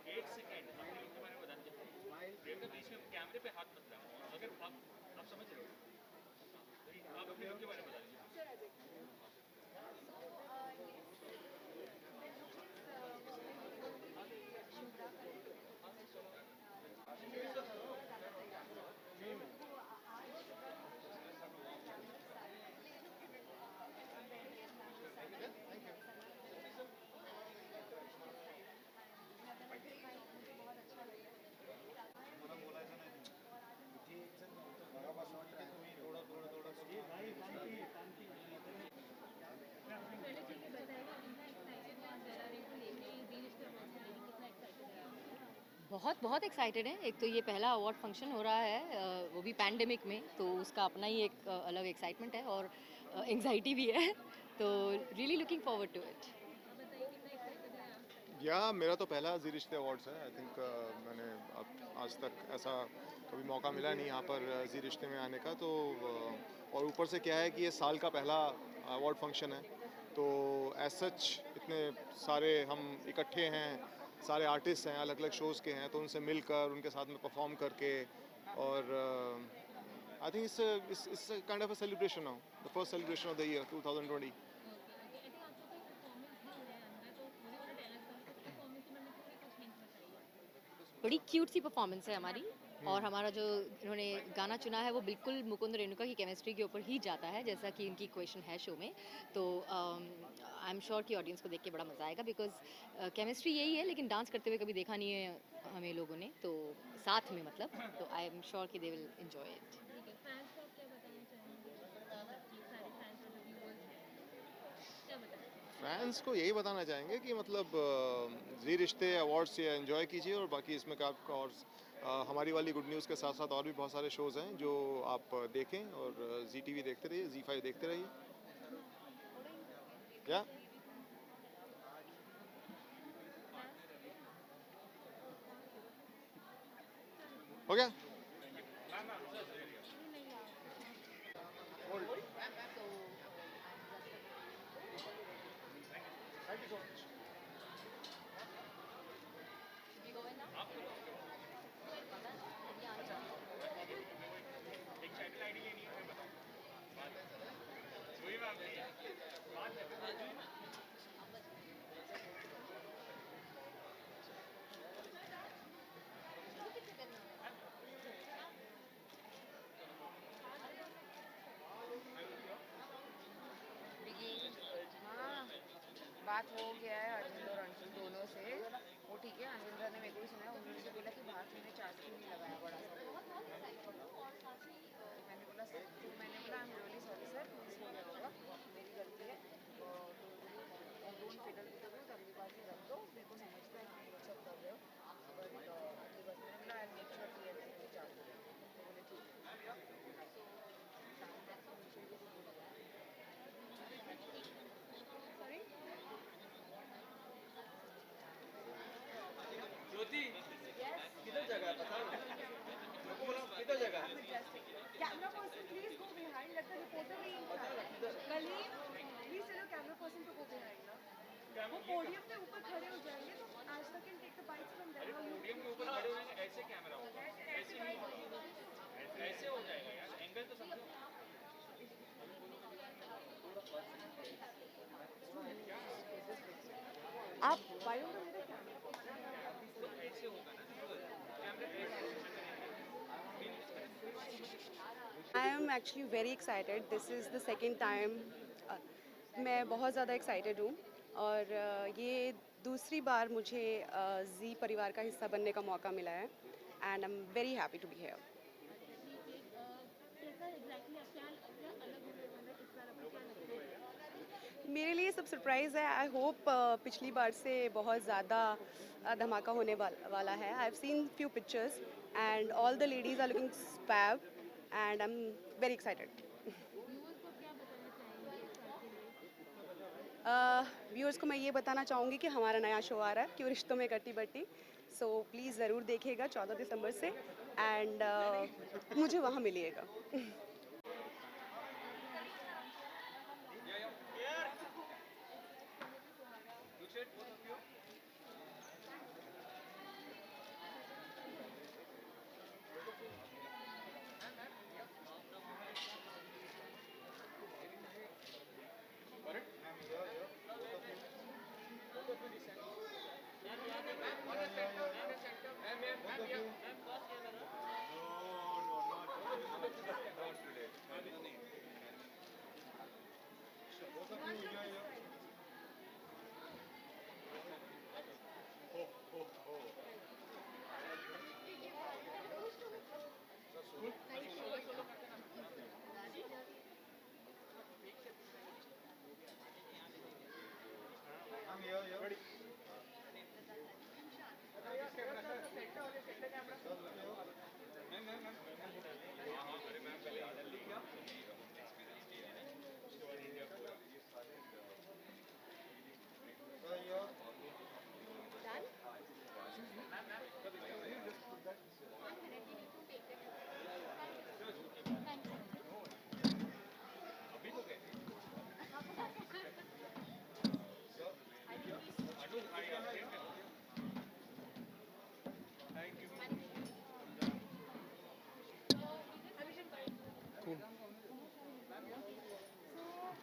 एक सेकेंड, अपने लोग के बारे में बता दीजिए. प्रियंका बीच में कैमरे पे हाथ मत लगाओ. अगर आप समझ रहे हो, आप अपने लोग के बारे में बता दीजिए. बहुत बहुत एक्साइटेड हैं. एक तो ये पहला अवार्ड फंक्शन हो रहा है, वो भी पैंडेमिक में, तो उसका अपना ही एक अलग एक्साइटमेंट है और एंग्जाइटी भी है. तो really looking forward to it. या मेरा तो पहला जी रिश्ते अवार्ड्स है. आई थिंक मैंने आज तक ऐसा कभी मौका मिला नहीं यहाँ पर जी रिश्ते में आने का. तो और ऊपर से क्या है कि ये साल का पहला अवार्ड फंक्शन है, तो एज सच इतने सारे हम इकट्ठे हैं, सारे आर्टिस्ट हैं, अलग अलग शोज़ के हैं, तो उनसे मिलकर उनके साथ में परफॉर्म करके, और I think it's kind of a celebration now, the first celebration of the year 2020. बड़ी क्यूट सी परफॉर्मेंस है हमारी, और हमारा जो इन्होंने गाना चुना है वो बिल्कुल मुकुंद रेणुका की केमिस्ट्री के ऊपर ही जाता है, जैसा कि इनकी क्वेश्चन है शो में. तो आई एम श्योर कि ऑडियंस को देख के बड़ा मज़ा आएगा, बिकॉज केमिस्ट्री यही है, लेकिन डांस करते हुए कभी देखा नहीं है हमें लोगों ने, तो साथ में मतलब. तो आई एम श्योर कि they will enjoy it. Fans को यही बताना चाहेंगे कि मतलब जी रिश्ते अवार्ड्स ये एंजॉय कीजिए, और बाकी इसमें का आपका और हमारी वाली गुड न्यूज़ के साथ साथ और भी बहुत सारे शोज़ हैं जो आप देखें, और ZTV देखते रहिए, ZEE5 देखते रहिए. या हो गया. बात हो गया है अरविंद और अंशुल दोनों से, वो ठीक है। अरविंद ने मेरे को भी सुना है, उन्होंने से बोला कि बाहर मैंने चार्ज क्यों नहीं लगाया बड़ा सा। मैंने बोला आई am really sorry sir, miss हो गया होगा, मेरी गलती है। Don't fiddle with the ugly बार से रख दो, मेरे को समझता है कि ये सब कर रहे हो, बट अगली बार मैंने बोला आई मेक श्योर कि एवरीथिंग चार्ज हो गया। तो बोले ठीक है। ज्योति किधर जगह पता किधर जगह camera person please go behind, let the reporter be in gali, please tell camera person to go behind ना। वो पोडियम पे ऊपर खड़े हो जाएंगे तो Aaj Tak can take the bites from there. Podium के ऊपर खड़े हो जाएंगे, ऐसे कैमरा होगा, ऐसे हो जाएगा यार, एंगल तो समझो। आप वाई डोंट यू ऐसे होगा ना I am actually very excited. This is the second time. मैं बहुत ज़्यादा excited हूँ और ये दूसरी बार मुझे जी परिवार का हिस्सा बनने का मौका मिला है and I'm very happy to be here. मेरे लिए सब सरप्राइज़ है। आई होप पिछली बार से बहुत ज़्यादा धमाका होने वाला है। I have seen few pictures and all the ladies are looking fab and I am very excited. Viewers को मैं ये बताना चाहूँगी कि हमारा नया शो आ रहा है, क्यों रिश्तों में कट्टी बट्टी। सो प्लीज़ ज़रूर देखिएगा 14 दिसंबर से एंड मुझे वहाँ मिलिएगा।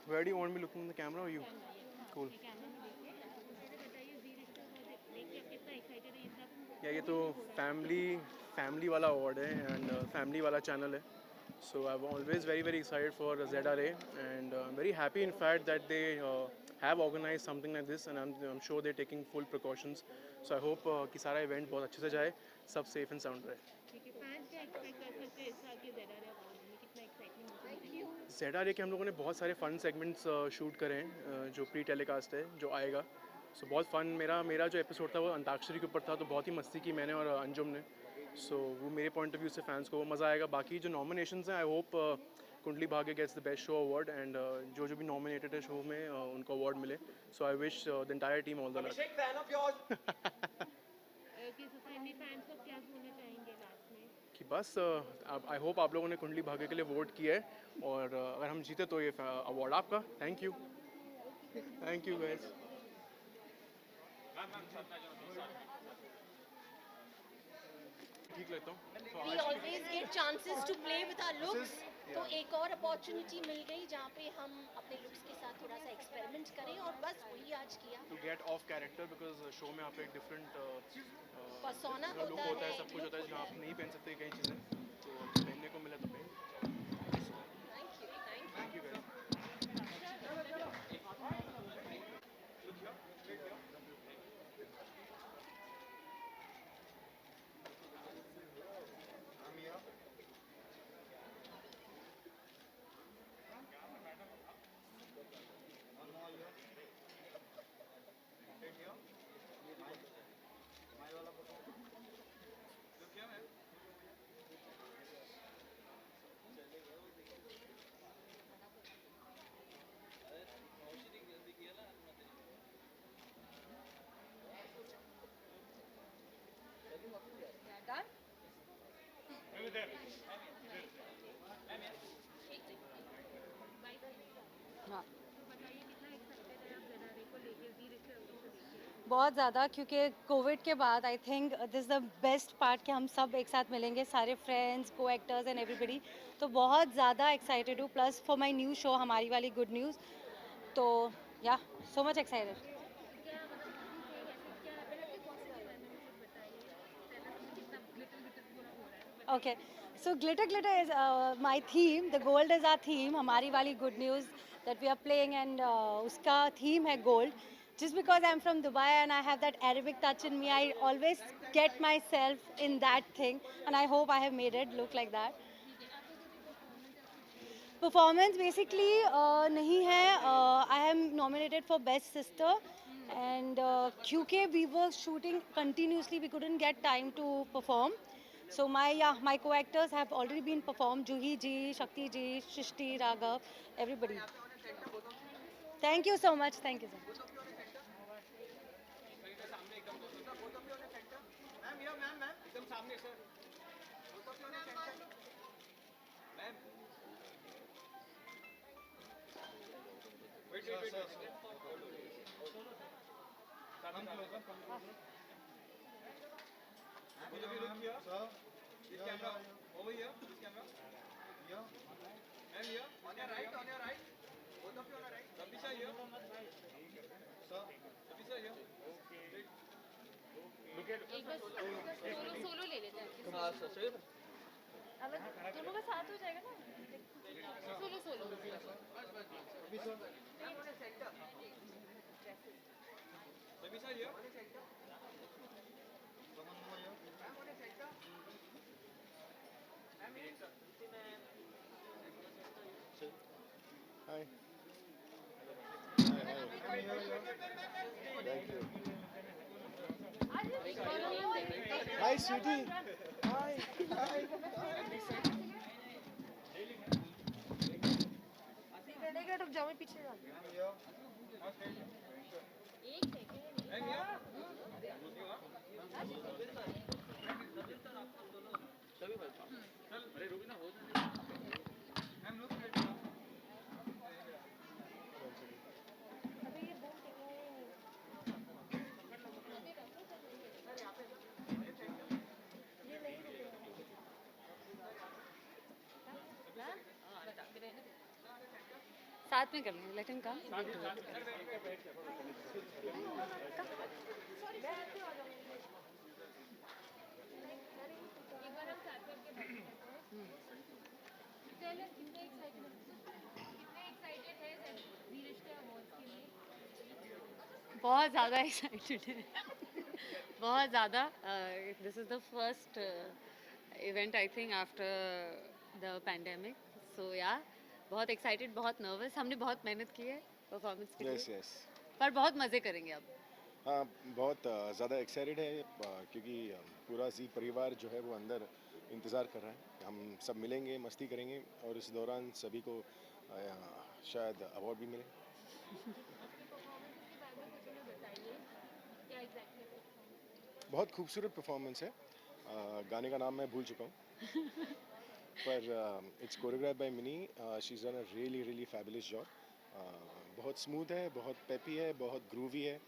Where do you want me looking in the camera or you? Cool. Yeah, ये तो family वाला award है and family वाला channel है. So I'm always very excited for ZRA and I'm very happy in fact that they have organized something like this and I'm sure they're taking full precautions. So I hope कि सारा event बहुत अच्छे से जाए, सब safe and sound रहे. ZRA के हम लोगों ने बहुत सारे फन सेगमेंट्स शूट करे हैं जो प्री टेलीकास्ट है जो आएगा। सो बहुत फन मेरा जो एपिसोड था वो अंताक्षरी के ऊपर था, तो बहुत ही मस्ती की मैंने और अंजुम ने। सो वो मेरे पॉइंट ऑफ व्यू से फैंस को वो मज़ा आएगा। बाकी जो नॉमिनेशंस हैं आई hope Kundali Bhagya gets the best show award and जो भी नॉमिनेटेड है शो में उनको अवार्ड मिले। So I wish the entire team all the luck. कि बस आई होप आप लोगों ने कुंडली भाग्य के लिए वोट किया है और अगर हम जीते तो ये अवार्ड आपका। Thank you guys. ठीक लेता हूँ। We always get chances to play with our looks. तो एक और अपॉर्चुनिटी मिल गई जहाँ पे हम अपने लुक्स के साथ थोड़ा सा एक्सपेरिमेंट करें और बस वही आज किया। To get off character because show में आप एक डिफरेंट पर्सोना लुक होता है, सब कुछ होता है जहाँ आप नहीं पहन सकते कई चीज़ें, तो पहनने को मिला तो पहन। Thank you guys. बहुत ज़्यादा, क्योंकि कोविड के बाद I think this is the best part कि हम सब एक साथ मिलेंगे, सारे फ्रेंड्स, को एक्टर्स एंड एवरीबडी। तो बहुत ज़्यादा एक्साइटेड हूँ, plus for my new show हमारी वाली गुड न्यूज़। तो या so much excited. Okay, so glitter glitter is my theme. The gold is our theme. हमारी वाली good news that we are playing, and उसका theme है gold. Just because I'm from Dubai and I have that Arabic touch in me, I always get myself in that thing, and I hope I have made it look like that. Performance basically नहीं है. I am nominated for Best Sister, and क्योंकि we were shooting continuously, we couldn't get time to perform. So my co-actors have already been performed. Juhi ji, Shakti ji, Shrishti, Raghav, everybody. Thank you so much. Thank you so much. This camera over here. This camera here. And here. On your right. On your right. Both of you on your right. Rabisha here. Sir. Rabisha here. Okay. Look at. एक बार solo ले लेते हैं। हाँ sir सही है। अलग दोनों का साथ हो जाएगा ना? Solo solo. Rabisha here. Hi. Thank you. Hi, sweetie. Hi. Hi. रुक जाओ, मैं पीछे जाऊँ। एक सेकंड। अरे रुक ना हो जाए। साथ में कर लेंगे, लेट हिम कम। बहुत ज़्यादा एक्साइटेड है, बहुत ज़्यादा। This is the first event I think after the pandemic, so yeah बहुत एक्साइटेड, बहुत नर्वस। हमने बहुत मेहनत की है परफॉर्मेंस के लिए, पर बहुत मज़े करेंगे अब। हाँ, बहुत ज़्यादा एक्साइटेड है क्योंकि पूरा जी परिवार जो है वो अंदर इंतज़ार कर रहा है। हम सब मिलेंगे, मस्ती करेंगे और इस दौरान सभी को शायद अवार्ड भी मिले। बहुत खूबसूरत परफॉर्मेंस है। गाने का नाम मैं भूल चुका हूँ पर it's choreograph by Mini. She is done a really fabulous job. बहुत स्मूथ है, बहुत पेपी है, बहुत ग्रूवी है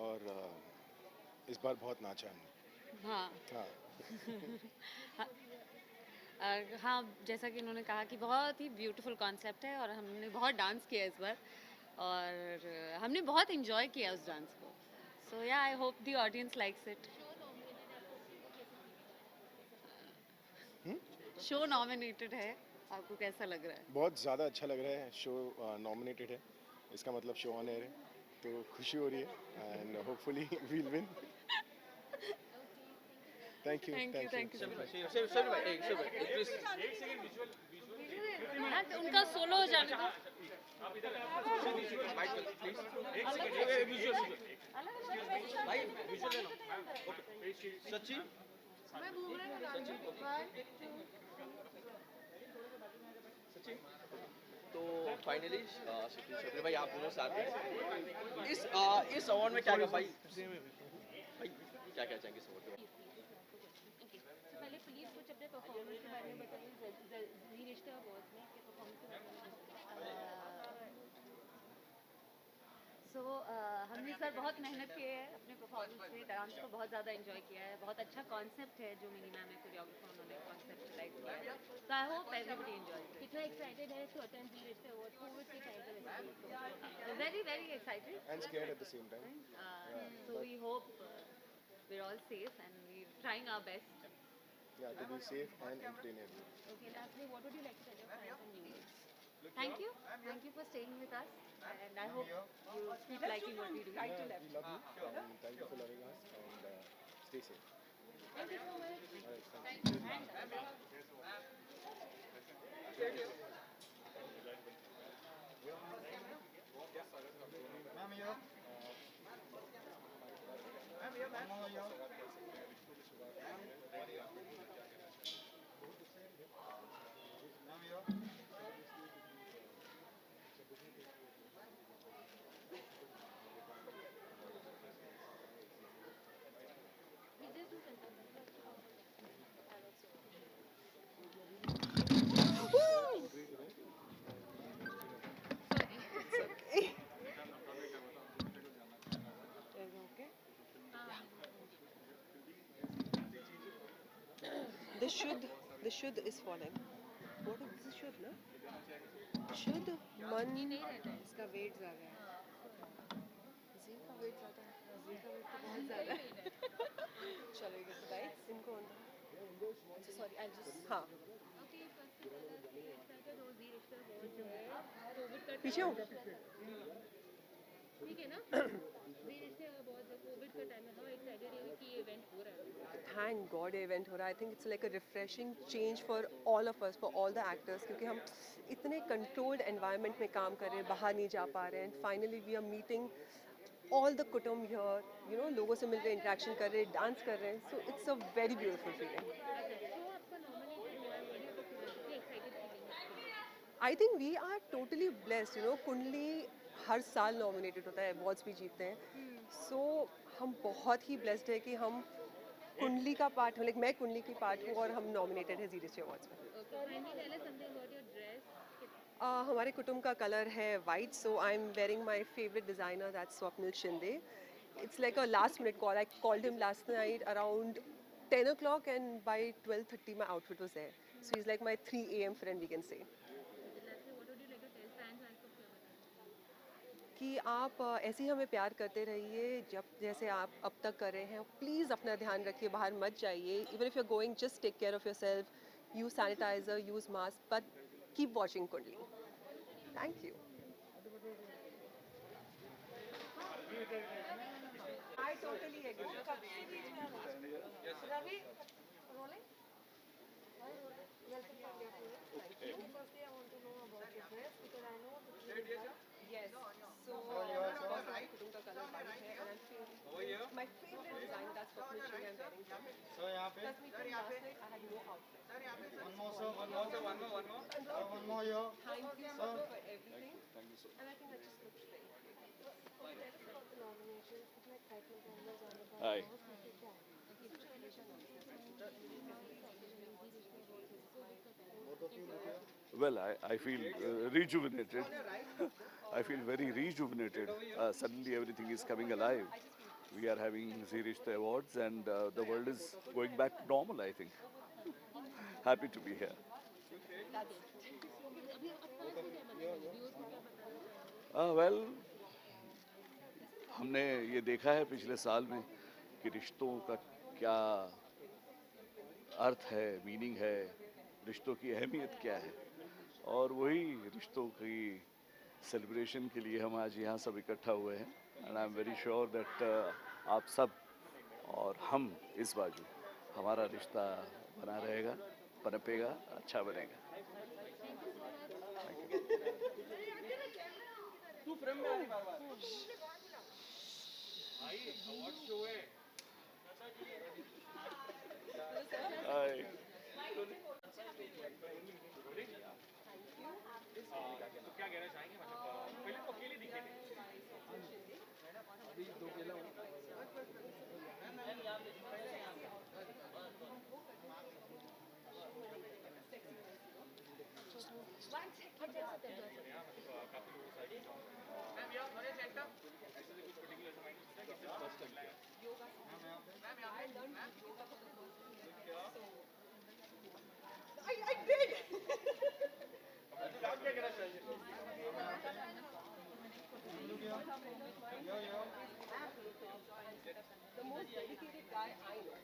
और इस बार बहुत नाचा हमने। हाँ हाँ हाँ, जैसा कि इन्होंने कहा कि बहुत ही ब्यूटीफुल कॉन्सेप्ट है और हमने बहुत डांस किया इस बार और हमने बहुत इन्जॉय किया उस डांस को। सो या I hope the audience likes it. Show nominated है, आपको कैसा लग रहा है? बहुत ज़्यादा अच्छा लग रहा है। शो नॉमिनेटेड है, इसका मतलब शो ऑन एयर है, तो खुशी हो रही है and hopefully we'll win. Thank you. उनका सोलो हो जाने दो। सचिन तो फाइनली शक्ति भाई आप दोनों साथ हैं। इस अवार्ड में क्या भाई क्या चाहेंगे इस अवार्ड के पहले प्लीज कुछ अपने परफॉर्मेंस के बारे में बताइए, जी रिश्ते अवार्ड में आपके परफॉर्मेंस के बारे में। सो हमने इस बार बहुत मेहनत की है अपने परफॉर्मेंस में, डांस को बहुत ज़्यादा एंजॉय किया है, बहुत अच्छा कॉन्सेप्ट है जो मिनी मैम है कोरियोग्राफर उन्होंने कॉन्सेप्टलाइज किया है, so I hope everybody enjoy. कितना एक्साइटेड है to attend the Rishtey award Covid के टाइम पे? Very very excited And scared at the same time. So we hope we're all safe and we're trying our best. Yeah, to be safe and entertaining. Okay, lastly, what would you like to tell your fans and viewers? Thank you for staying with us, and I hope you keep liking what we do. Yeah, we love you and thank you for loving us and stay safe. Thank you so much. Alright, thank you. Ma'am here. Ma'am here, ma'am. One more here. Ma'am here. We just do something. The should is falling. What is this should ना? शुद्ध मन इसका wait ज़्यादा है। जी का wait ज़्यादा है। जी का वेट तो बहुत ज़्यादा है। चलो ये बताइए इनको सॉरी आई जस्ट हाँ पीछे हूँ ठीक है ना? दी रिश्ते अवार्ड कोविड का टाइम है, हाउ एक्साइटेड है कि ये इवेंट हो रहा है? थैंक गॉड इवेंट हो रहा है। I think it's like a refreshing change for all of us, for all the actors, क्योंकि हम इतने कंट्रोल्ड एनवायरनमेंट में काम कर रहे हैं, बाहर नहीं जा पा रहे हैं, and finally we are meeting all the कुटुंब हियर, यू नो, लोगों से मिल रहे, इंटरेक्शन कर रहे हैं, डांस कर रहे हैं, so it's a very beautiful feeling. I think we are totally blessed, you know, कुंडली हर साल नॉमिनेटेड होता है, अवार्ड्स भी जीतते हैं, सो हम बहुत ही ब्लेस्ड है कि हम कुंडली का पार्ट हूँ, लाइक मैं कुंडली की पार्ट हूँ और हम नॉमिनेटेड है जी रिश्ते अवार्ड्स में। हमारे कुटुंब का कलर है white, so I am wearing my favourite designer, that's Swapnil Shinde. It's like a last minute call, I called him last night around 10 o'clock and by 12:30 my outfit was there, so he's like my 3 a.m. friend, we can say. कि आप ऐसे ही हमें प्यार करते रहिए जब जैसे आप अब तक कर रहे हैं, प्लीज़ अपना ध्यान रखिए, बाहर मत जाइए, even if you are going just take care of yourself, use sanitiser, use mask, but keep watching Kundali. Thank you. I totally agree. Ravi, rolling? Firstly, I want to know about your dress because I know yes. So कुटुंब का colour white है and I feel my favorite design, that's what I'm wearing from. So यहाँ पे Plus me from last night I had no outfit. one more sir, one more here. Thank you so much for everything. Thank you so much. And I think that just looks great. Nominations, कितना excitement है अंदर जाने का। Hi. Well, I feel rejuvenated. I feel very rejuvenated. Suddenly everything is coming alive. We are having Zee Rishte Awards and the world is going back to normal, I think. Happy to be here. Well, हमने ये देखा है पिछले साल में कि रिश्तों का क्या अर्थ है, मीनिंग है, रिश्तों की अहमियत क्या है, और वही रिश्तों की सेलिब्रेशन के लिए हम आज यहाँ सब इकट्ठा हुए हैं। And I am very sure that आप सब और हम इस बाजू हमारा रिश्ता बना रहेगा, पनपेगा, अच्छा बनेगा। तू फ्रेम में आनी बार-बार। भाई अवार्ड शो है। हाय। तो क्या कहना चाहेंगे, मतलब पहले तो अकेले दिखे थे। अभी दो अकेला हूँ। काफी लोगों से The most dedicated guy I know.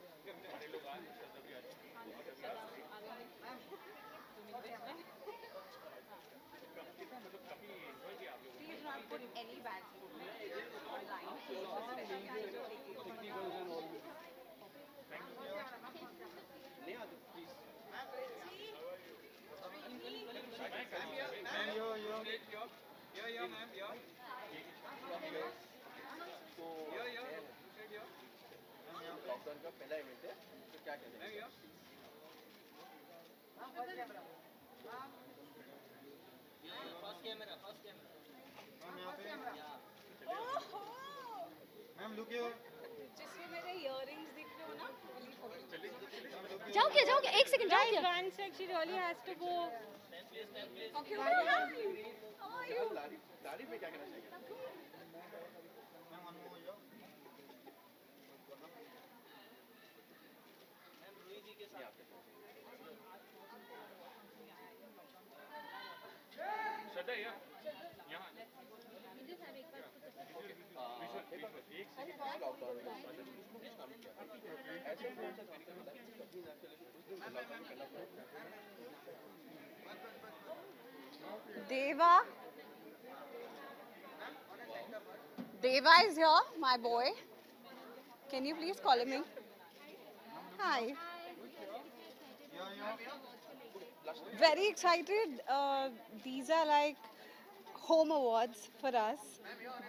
Please not put any bad online. Lockdown का पहला इवेंट है तो क्या कहते हैं मैम लुक हियर जिसमें मेरे इयररिंग्स दिख रहे हो ना जाओ क्या 1 सेकंड जाओ क्या One sec, she really has to go. Okay, how are you? दाढ़ी पे क्या कहना चाहिए Deva. Deva is here, my boy. Can you please call him in? Hi. Very excited. These are like home awards for us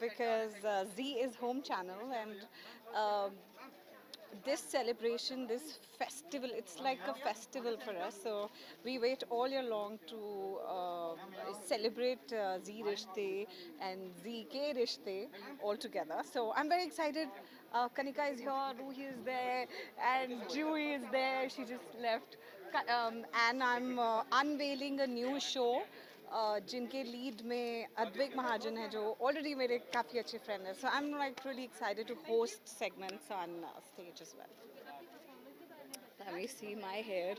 because Z is home channel and this celebration, this festival, it's like a festival for us. So we wait all year long to celebrate Z Rishte and ZK Rishte all together. So I'm very excited. Kanika is here, Ruhi is there, and Juhi is there. She just left. And I'm unveiling a new show. जिनके lead में अद्वैक महाजन है जो already मेरे काफ़ी अच्छे friend हैं so I am like really excited to host segments on stage as well let me see my hair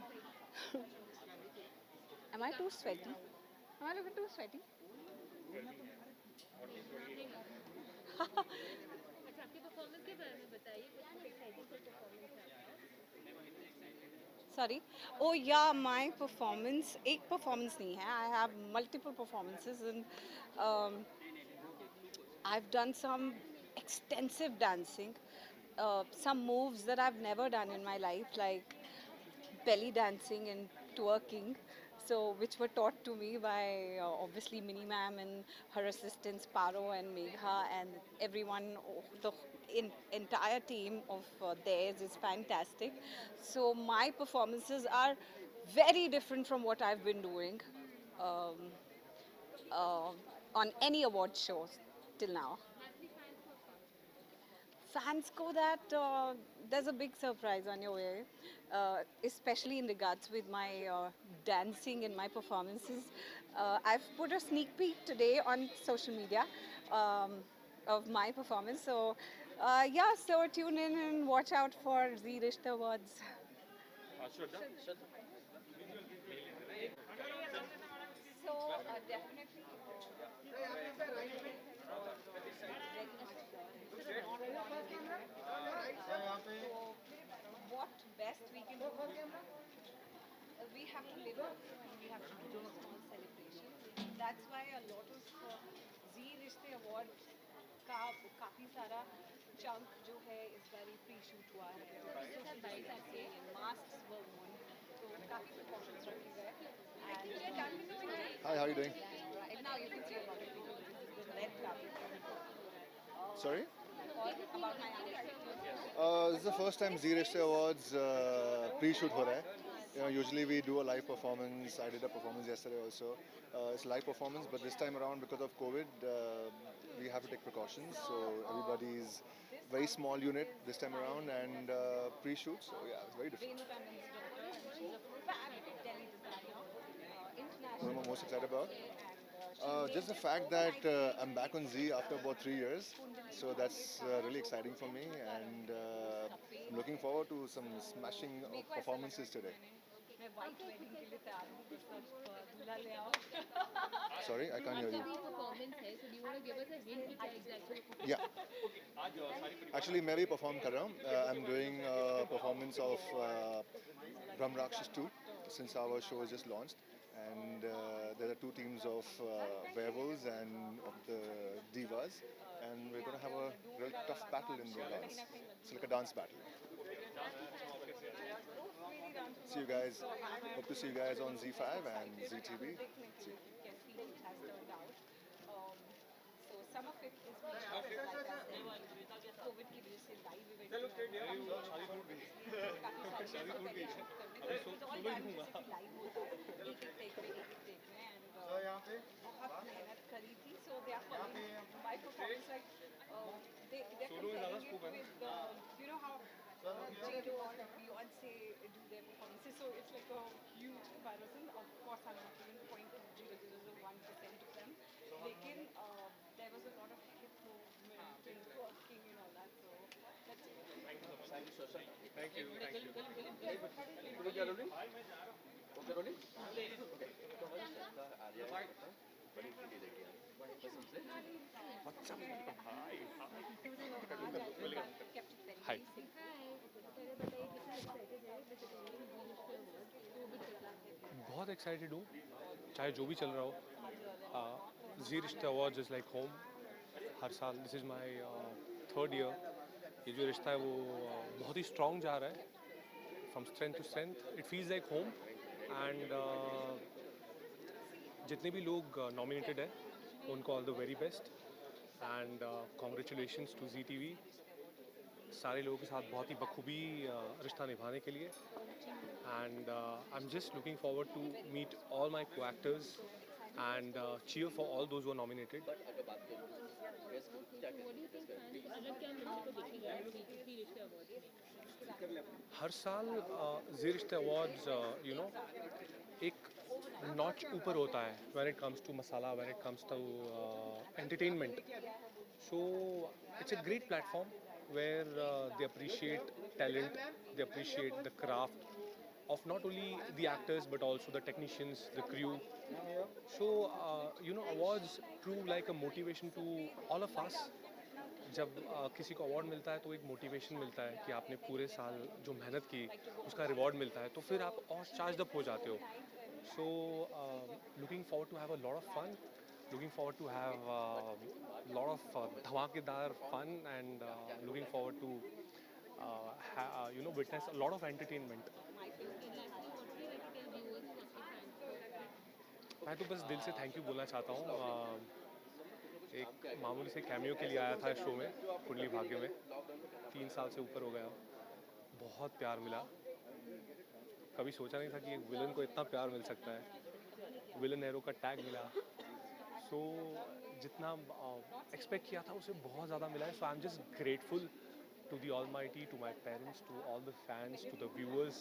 am I too sweaty am I looking too sweaty अच्छा आपकी परफॉर्मेंस के बारे में बताइए कुछ एक्साइटिंग परफॉर्मेंस है Sorry. Oh yeah, my performance. एक performance नहीं है. I have multiple performances and I've done some extensive dancing. Some moves that I've never done in my life, like belly dancing and twerking. So which were taught to me by obviously Mini Ma'am and her assistants Paro and Megha and everyone. The entire team of theirs is fantastic. So my performances are very different from what I've been doing on any award shows till now. Fans go that there's a big surprise on your way, especially in regards with my dancing and my performances. I've put a sneak peek today on social media of my performance. So yeah, so tune in and watch out for Z Rishta Awards. So definitely. What best we can do? We have to live up and we have to do a small celebration. That's why a lot of Z Rishte Award का काफी सारा chunk जो है इस बार pre-shoot हुआ है. Masks were worn. तो काफी performance रखी गए. Hi, how are you doing? Right now you can see a lot of people. This is the red carpet. Sorry? About my This is the first time Z Rishte Awards pre-shoot हो रहा है. You know, usually we do a live performance. I did a performance yesterday also. It's a live performance, but this time around because of COVID, we have to take precautions. So everybody's very small unit this time around and pre-shoot. So yeah, it's very different. What am I most excited about? Just the fact that I'm back on Z after about 3 years. So that's really exciting for me, and I'm looking forward to some smashing performances today. मैं white wedding के लिए तैयार हूँ, बस अब दूल्हा ले आओ। Sorry, I can't hear you. Performance है, so do you want to give us a hint कि क्या exactly? Yeah. Actually, मैं भी perform कर रहा हूँ. I'm doing a performance of Brahm Rakshas 2 since our show is just launched. And there are two teams of werewolves and of the divas. And we're going to have a real tough battle in the dance. It's like a dance battle. See you guys. Hope to see you guys on Z5 and ZTV. See you. So some of it is being shot like us then COVID की वजह से live event काफी सारी live होता है, एक take में and बहुत मेहनत करी थी, so they are following my performance like they're comparing it with you know how J.Lo or Beyonce do their performances, so it's like a huge comparison. Of course, I'm not even pointing to 0.1% of them. Lekin there was a lot of hip movement and twerking and all that, so that's it. Thank you, Shasha. Thank you. Okay, rolling? Okay, rolling? Okay. Hi. बहुत excited हूँ, चाहे जो भी चल रहा हो. जी रिश्ते awards is like home. हर साल this is my 3rd year. ये जो रिश्ता है वो बहुत ही स्ट्रॉन्ग जा रहा है. From strength to strength it feels like home. And जितने भी लोग नॉमिनेटेड है उनको all the very best. And congratulations to ZTV. सारे लोगों के साथ बहुत ही बखूबी रिश्ता निभाने के लिए. And I'm just looking forward to meet all my co-actors and cheer for all those who are nominated. हर साल जी रिश्ते अवार्ड्स एक नॉच ऊपर होता है when it comes to masala, when it comes to entertainment. So it's a great platform where they appreciate talent, they appreciate the craft of not only the actors but also the technicians, the crew. So awards prove like a motivation to all of us. जब किसी को award मिलता है तो एक motivation मिलता है कि आपने पूरे साल जो मेहनत की उसका रिवॉर्ड मिलता है, तो फिर आप और चार्ज अप हो जाते हो. So looking forward to have a lot of fun, looking forward to have a lot of dhamakedar fun, and looking forward to witness a lot of entertainment. मैं तो बस दिल से थैंक यू बोलना चाहता हूँ. एक मामूली से कैमियो के लिए आया था शो में, कुंडली भाग्य में. 3 साल से ऊपर हो गया. बहुत प्यार मिला. कभी सोचा नहीं था कि एक विलन को इतना प्यार मिल सकता है. विलन हीरो का टैग मिला. सो जितना एक्सपेक्ट किया था उसे बहुत ज़्यादा मिला है. So I am just grateful to the Almighty, to my parents, to all the fans, to the viewers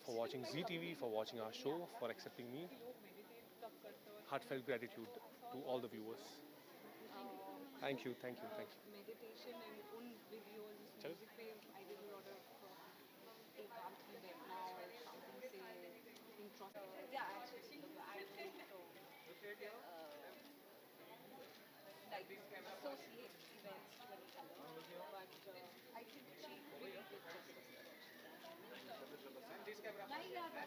for watching ZTV, for watching our show, for accepting me. Heartfelt gratitude to all the viewers. Thank you. Meditation and उन videos, music पे I did a lot of एकांत में बैठना और शांति से yeah, actually I don't like associate events to any color, but I think she really did justice. नहीं याद है.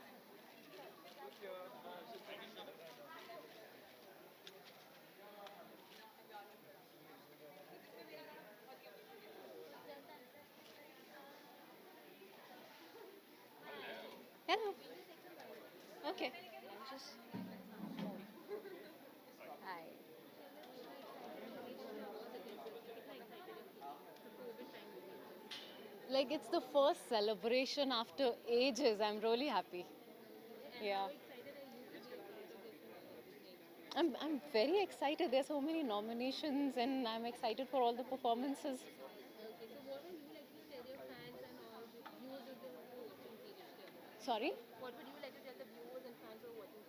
Hello. Okay. Hi. Like it's the first celebration after ages. I'm really happy. Yeah. I'm very excited. There's so many nominations and I'm excited for all the performances. Sorry? What would you like to tell the viewers and fans who are watching?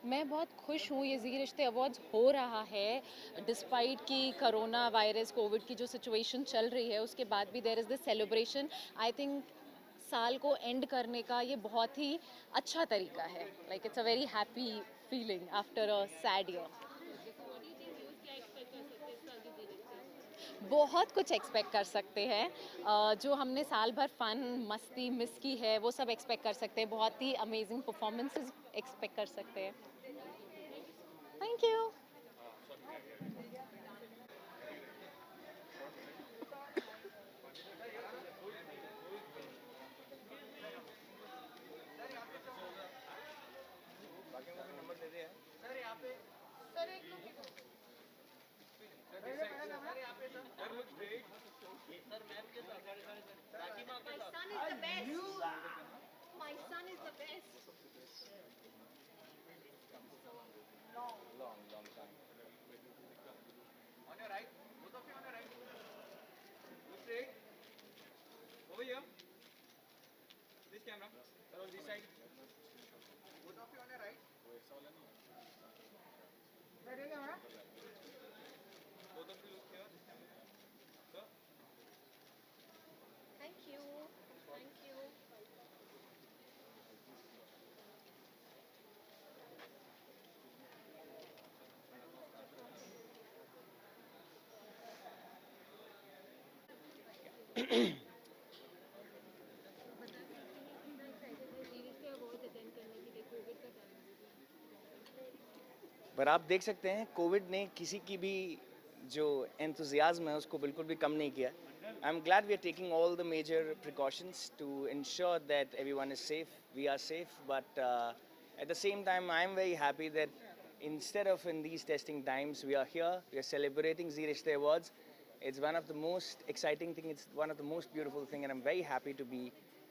मैं बहुत खुश हूँ. ये जी रिश्ते awards हो रहा है despite कि कोरोना वायरस कोविड की जो सिचुएशन चल रही है उसके बाद भी there is this celebration. I think साल को एंड करने का ये बहुत ही अच्छा तरीका है. Like it's a very happy feeling after a sad year. बहुत कुछ एक्सपेक्ट कर सकते हैं. जो हमने साल भर फन मस्ती मिस की है वो सब एक्सपेक्ट कर सकते हैं. बहुत ही अमेजिंग परफॉर्मेंसेस एक्सपेक्ट कर सकते हैं. Thank you. My son is the best. Long time. On your right, both of you on your right. Look straight. Over here. This camera. Sir, on this side. Both of you on your right. Right here, camera. Both of you look here. This camera. Sir. Thank you. Thank you. पर आप देख सकते हैं Covid ने किसी की भी जो एंथुजियाज्म है उसको बिल्कुल भी कम नहीं किया. I am glad we are taking all the major precautions to ensure that everyone is safe. We are safe, but at the same time I am very happy that instead of in these testing times we are here, we are celebrating Zee Rishte Awards. It's one of the most exciting thing, it's one of the most beautiful thing, and I'm very happy to be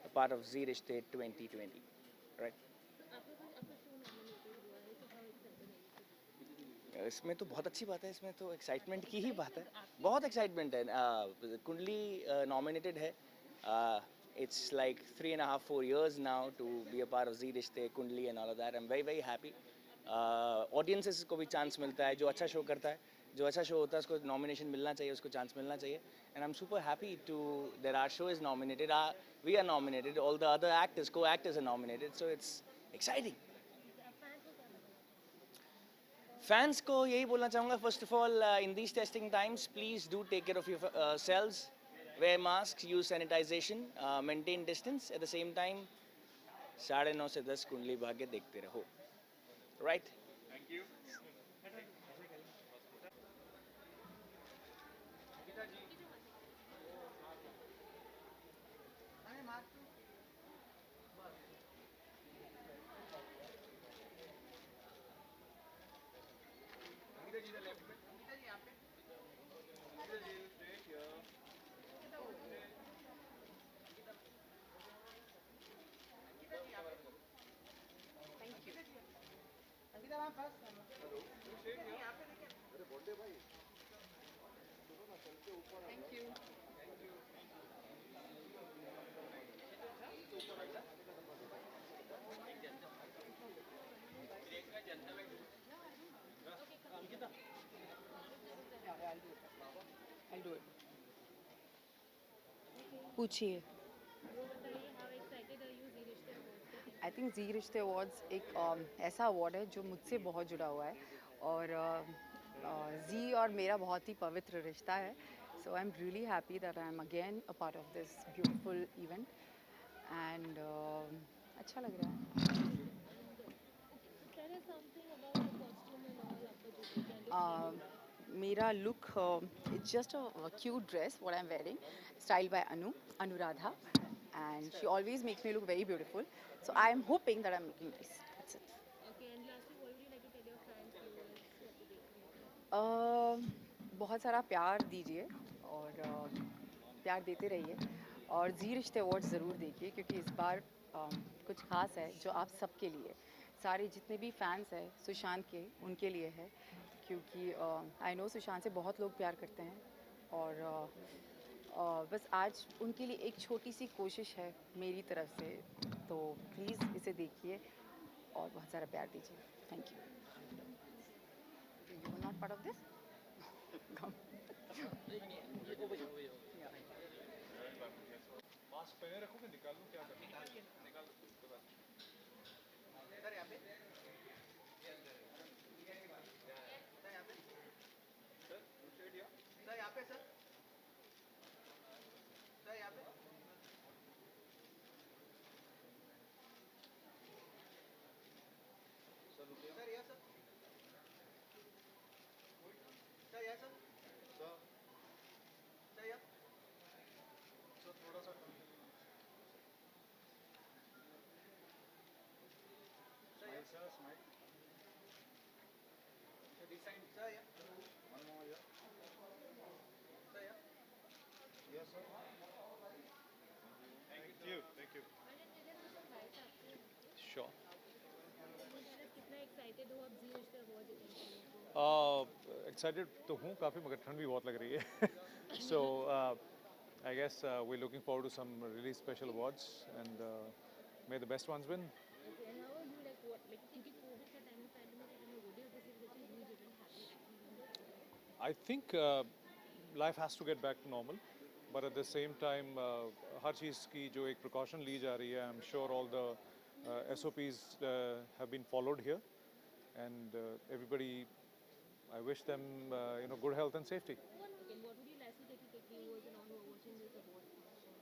a part of Zee Rishte 2020. Right? इसमें तो बहुत अच्छी बात है. इसमें तो excitement की ही बात है. बहुत एक्साइटमेंट है. कुंडली नॉमिनेटेड है. It's like 3.5-4 years now to be a part of Zee Rishte, Kundli and all of that. I'm very very happy. Audiences को भी चांस मिलता है. जो अच्छा शो करता है, जो अच्छा शो होता है उसको नॉमिनेशन मिलना चाहिए, उसको चांस मिलना चाहिए. And I'm super happy that our show is nominated. We are nominated. All the other actors, co-actors are nominated. So it's exciting. Fans को यही बोलना चाहूँगा. First of all, in these testing times, please do take care of yourselves. Wear masks, use sanitization, maintain distance. At the same time, 9:30 से 10 कुंडली भाग्य देखते रहो. Right? Thank you. Thank you. I'll do it. पूछिए. I think जी रिश्ते awards एक ऐसा award है जो मुझसे बहुत जुड़ा हुआ है और जी और मेरा बहुत ही पवित्र रिश्ता है. So I am really happy that I am again a part of this beautiful event and अच्छा लग रहा है. मेरा look it's just a cute dress what I am wearing style by Anuradha and she always makes me look very beautiful. So I am hoping that I'm looking nice. That's it. Okay, and lastly, what would you like to tell your fans, viewers, what to देख? बहुत सारा प्यार दीजिए और प्यार देते रहिए और जी रिश्ते अवार्ड ज़रूर देखिए क्योंकि इस बार कुछ खास है जो आप सबके लिए सारे जितने भी फैंस हैं सुशांत के उनके लिए है क्योंकि आई नो सुशांत से बहुत लोग प्यार करते हैं और बस आज उनके लिए एक छोटी सी कोशिश है मेरी तरफ से. तो प्लीज़ इसे देखिए और बहुत सारा प्यार दीजिए. Thank you. You are not part of this. Mask पहने रखो, मैं निकाल लूँ क्या करूँ. एक्साइटेड हो आप जी रिश्ते अवार्ड अटेंड करने को? एक्साइटेड तो हूँ काफ़ी, मगर ठंड भी बहुत लग रही है. So I guess we're looking forward to some really special awards, and may the best ones win. Okay, and how are you like what like क्योंकि कोविड का टाइम में पैंडेमिक का टाइम में would you this is such a huge event happening? I think life has to get back to normal, but at the same time हर चीज़ की जो एक precaution ली जा रही है, I'm sure all the SOPs have been followed here, and everybody, I wish them good health and safety. And what would you like to take to viewers and all who are watching this award function?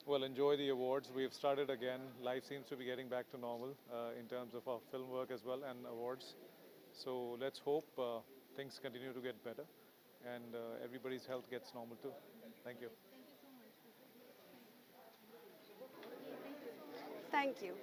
Well, enjoy the awards. We've started again. Life seems to be getting back to normal in terms of our film work as well and awards. So let's hope things continue to get better and everybody's health gets normal too. Thank you. Thank you.